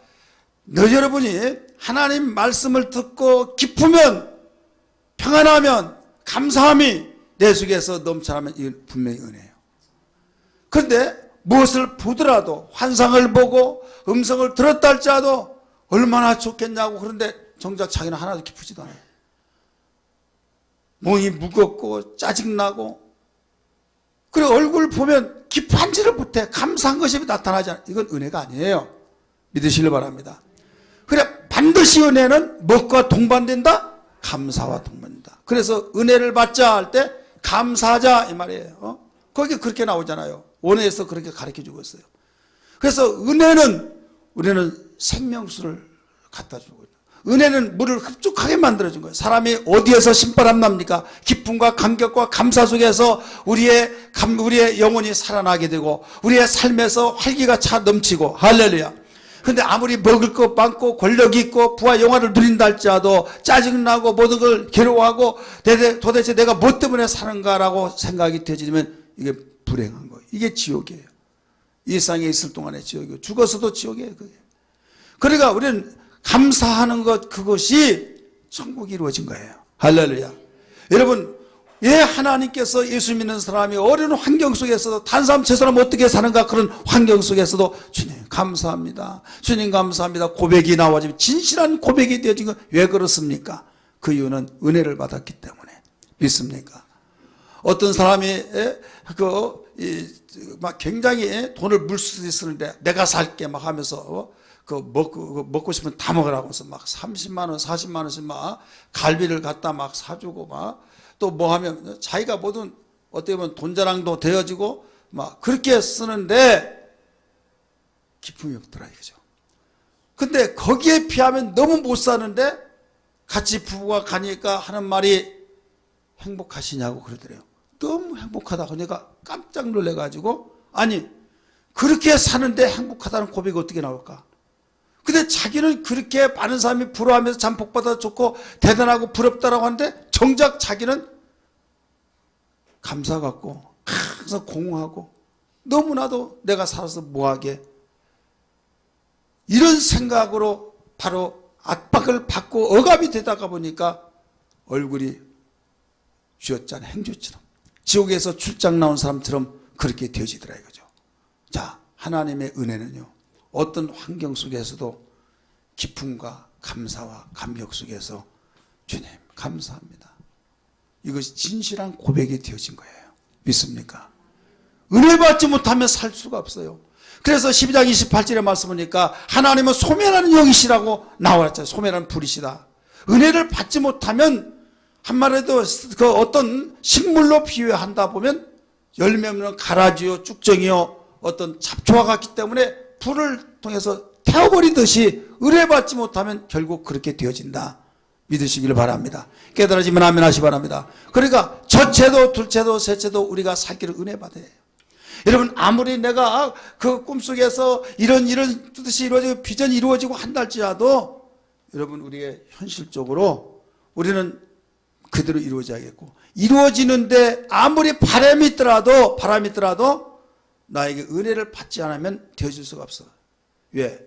여러분이 하나님 말씀을 듣고 기쁘면 평안하면 감사함이 내 속에서 넘쳐나면 이건 분명히 은혜예요. 그런데 무엇을 보더라도 환상을 보고 음성을 들었다 할지라도 얼마나 좋겠냐고 그런데 정작 자기는 하나도 기쁘지도 않아요. 몸이 무겁고 짜증나고 그리고 얼굴 보면 기뻐하지를 못해. 감사한 것이 나타나지 않아요. 이건 은혜가 아니에요. 믿으시길 바랍니다. 그래 반드시 은혜는 무엇과 동반된다? 감사와 동반된다. 그래서 은혜를 받자 할 때 감사하자 이 말이에요. 거기 그렇게 나오잖아요. 원어에서 그렇게 가르쳐주고 있어요. 그래서 우리는 생명수를 갖다 주고 있다. 은혜는 물을 흡족하게 만들어준 거예요. 사람이 어디에서 신바람 납니까? 기쁨과 감격과 감사 속에서 우리의 영혼이 살아나게 되고 우리의 삶에서 활기가 차 넘치고 할렐루야. 근데 아무리 먹을 것 많고 권력이 있고 부와 영화를 누린다 할지라도 짜증나고 모든 걸 괴로워하고 도대체 내가 뭐 때문에 사는가라고 생각이 되지면 이게 불행한 거예요. 이게 지옥이에요. 이 세상에 있을 동안의 지옥이고 죽어서도 지옥이에요. 그게. 그러니까 우리는 감사하는 것, 그것이 천국이 이루어진 거예요. 할렐루야. 여러분, 왜 하나님께서 예수 믿는 사람이 어려운 환경 속에서도 다른 사람 저 사람 어떻게 사는가 그런 환경 속에서도 주님 감사합니다. 주님 감사합니다. 고백이 나와지면 진실한 고백이 되어진 건 왜 그렇습니까? 그 이유는 은혜를 받았기 때문에. 믿습니까? 어떤 사람이 막 굉장히 돈을 물쓰듯이 쓰는데 내가 살게 막 하면서 먹고 싶으면 다 먹으라고 해서 막 30만 원, 40만 원씩 막 갈비를 갖다 막 사주고 막 또 뭐 하면 자기가 뭐든 어떻게 보면 돈 자랑도 되어지고 막 그렇게 쓰는데 기쁨이 없더라 이거죠. 근데 거기에 비하면 너무 못 사는데 같이 부부가 가니까 하는 말이 행복하시냐고 그러더래요. 너무 행복하다. 그러니까 깜짝 놀래가지고 아니 그렇게 사는데 행복하다는 고백이 어떻게 나올까? 근데 자기는 그렇게 많은 사람이 부러워하면서 참 복받아 좋고 대단하고 부럽다라고 하는데 정작 자기는 감사 갖고 항상 공허하고 너무나도 내가 살아서 뭐하게 이런 생각으로 바로 압박을 받고 억압이 되다가 보니까 얼굴이 쥐어짠 행주처럼 지옥에서 출장 나온 사람처럼 그렇게 되어지더라 이거죠. 자, 하나님의 은혜는요 어떤 환경 속에서도 기쁨과 감사와 감격 속에서 주님 감사합니다. 이것이 진실한 고백이 되어진 거예요. 믿습니까? 은혜 받지 못하면 살 수가 없어요. 그래서 12장 28절에 말씀 보니까 하나님은 소멸하는 영이시라고 나와있잖아요. 소멸하는 불이시다. 은혜를 받지 못하면 한마디로 그 어떤 식물로 비유한다 보면 열매 없는 가라지요 쭉정이요 어떤 잡초와 같기 때문에 불을 통해서 태워버리듯이 은혜 받지 못하면 결국 그렇게 되어진다. 믿으시길 바랍니다. 깨달아지면 아멘 하시 바랍니다. 그러니까 첫째도 둘째도 셋째도 우리가 살 길을 은혜 받아야 해요. 여러분 아무리 내가 그 꿈속에서 이런 뜻이 이루어지고 비전이 이루어지고 한다 할지라도 여러분 우리의 현실적으로 우리는 그대로 이루어져야겠고 이루어지는데 아무리 바람이 있더라도 나에게 은혜를 받지 않으면 되어질 수가 없어. 왜?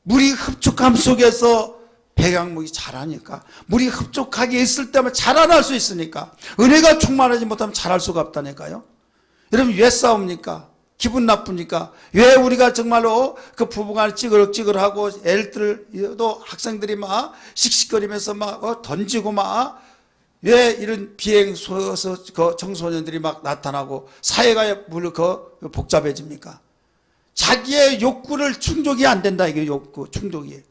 물이 흡족함 속에서 백양목이 자라니까. 물이 흡족하게 있을 때만 자라날 수 있으니까. 은혜가 충만하지 못하면 자랄 수가 없다니까요. 여러분 왜 싸웁니까? 기분 나쁘니까. 왜 우리가 정말로 그 부부간에 찌그럭찌그럭하고 애들도 학생들이 막 씩씩거리면서 막 던지고 막 왜 이런 비행소에서 그 청소년들이 막 나타나고 사회가 복잡해집니까? 자기의 욕구를 충족이 안 된다. 이게 욕구 충족이.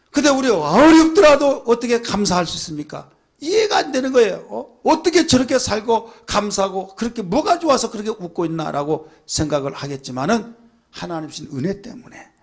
근데 우리 어렵더라도 어떻게 감사할 수 있습니까? 이해가 안 되는 거예요. 어떻게 저렇게 살고 감사하고 그렇게 뭐가 좋아서 그렇게 웃고 있나라고 생각을 하겠지만은 하나님신 은혜 때문에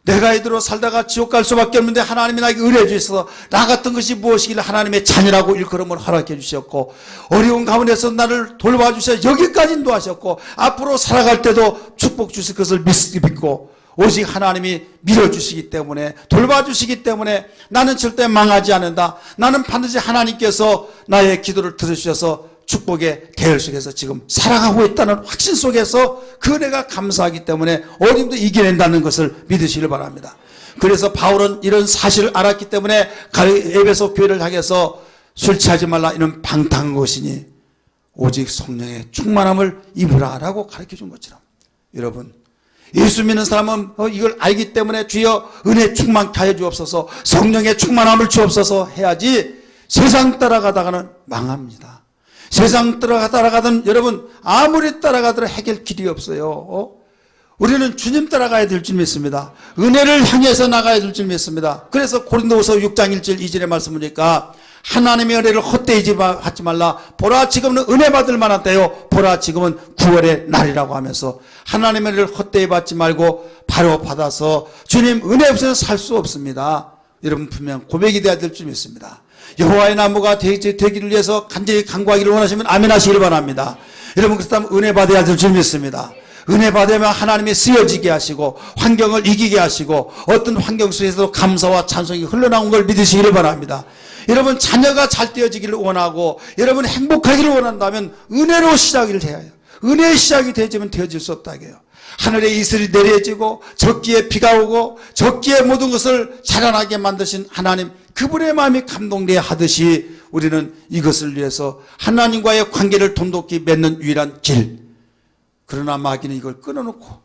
내가 이대로 살다가 지옥 갈 수밖에 없는데 하나님이 나에게 은혜 주셔서 나 같은 것이 무엇이길래 하나님의 자녀라고 일컬음을 허락해 주셨고 어려운 가운데서 나를 돌봐주셔서 여기까지 인도하셨고 앞으로 살아갈 때도 축복 주실 것을 믿고 오직 하나님이 밀어주시기 때문에 돌봐주시기 때문에 나는 절대 망하지 않는다. 나는 반드시 하나님께서 나의 기도를 들으셔서 축복의 대열 속에서 지금 살아가고 있다는 확신 속에서 그 은혜가 감사하기 때문에 어림도 이겨낸다는 것을 믿으시길 바랍니다. 그래서 바울은 이런 사실을 알았기 때문에 에베소 교회를 향해서 술 취하지 말라 이런 방탕한 것이니 오직 성령의 충만함을 입으라라고 가르쳐준 것처럼 여러분 예수 믿는 사람은 이걸 알기 때문에 주여 은혜 충만케 하여 주옵소서 성령의 충만함을 주옵소서 해야지 세상 따라가다가는 망합니다. 세상 따라가든 여러분 아무리 따라가더라도 해결 길이 없어요. 우리는 주님 따라가야 될 줄 믿습니다. 은혜를 향해서 나가야 될 줄 믿습니다. 그래서 고린도후서 6장 1절 2절의 말씀 보니까 하나님의 은혜를 헛되이 받지 말라. 보라 지금은 은혜 받을 만한 때요. 보라 지금은 구원의 날이라고 하면서 하나님의 은혜를 헛되이 받지 말고 바로 받아서 주님 은혜 없이는 살 수 없습니다. 여러분 분명 고백이 되어야 될 줄 믿습니다. 여호와의 나무가 되기를 위해서 간절히 간구하기를 원하시면 아멘 하시길 바랍니다. 여러분 그렇다면 은혜 받아야 될 줄 믿습니다. 은혜 받으면 하나님이 쓰여지게 하시고 환경을 이기게 하시고 어떤 환경 속에서도 감사와 찬송이 흘러나온 걸 믿으시기를 바랍니다. 여러분 자녀가 잘 되어지기를 원하고 여러분 행복하기를 원한다면 은혜로 시작을 해야 해요. 은혜의 시작이 되어지면 되어질 수 없다고 해요. 하늘에 이슬이 내려지고 적기에 비가 오고 적기에 모든 것을 자라나게 만드신 하나님, 그분의 마음이 감동되어 하듯이 우리는 이것을 위해서 하나님과의 관계를 돈독히 맺는 유일한 길. 그러나 마귀는 이걸 끊어놓고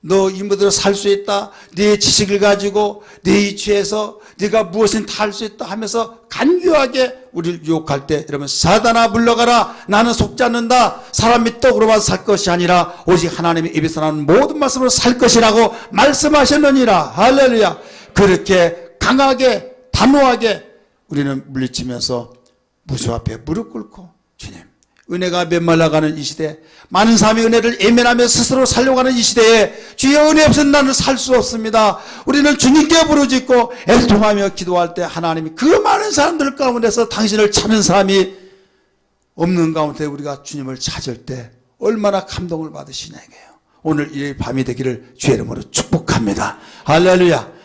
너 이모대로 살 수 있다, 네 지식을 가지고 네 이치에서 네가 무엇이든 다 할 수 있다 하면서 간교하게 우리를 유혹할 때, 여러분, 사단아 물러가라, 나는 속지 않는다, 사람이 떡으로만 살 것이 아니라 오직 하나님의 입에서 나는 모든 말씀으로 살 것이라고 말씀하셨느니라. 할렐루야. 그렇게 강하게 단호하게 우리는 물리치면서 무수 앞에 무릎 꿇고, 주님, 은혜가 메말라가는 이 시대, 많은 사람이 은혜를 예면하며 스스로 살려고 하는 이 시대에 주의 은혜 없으면 나는 살 수 없습니다. 우리는 주님께 부르짖고 애통하며 기도할 때 하나님이 그 많은 사람들 가운데서 당신을 찾는 사람이 없는 가운데 우리가 주님을 찾을 때 얼마나 감동을 받으시냐 이거예요. 오늘 이 밤이 되기를 주의 이름으로 축복합니다. 할렐루야.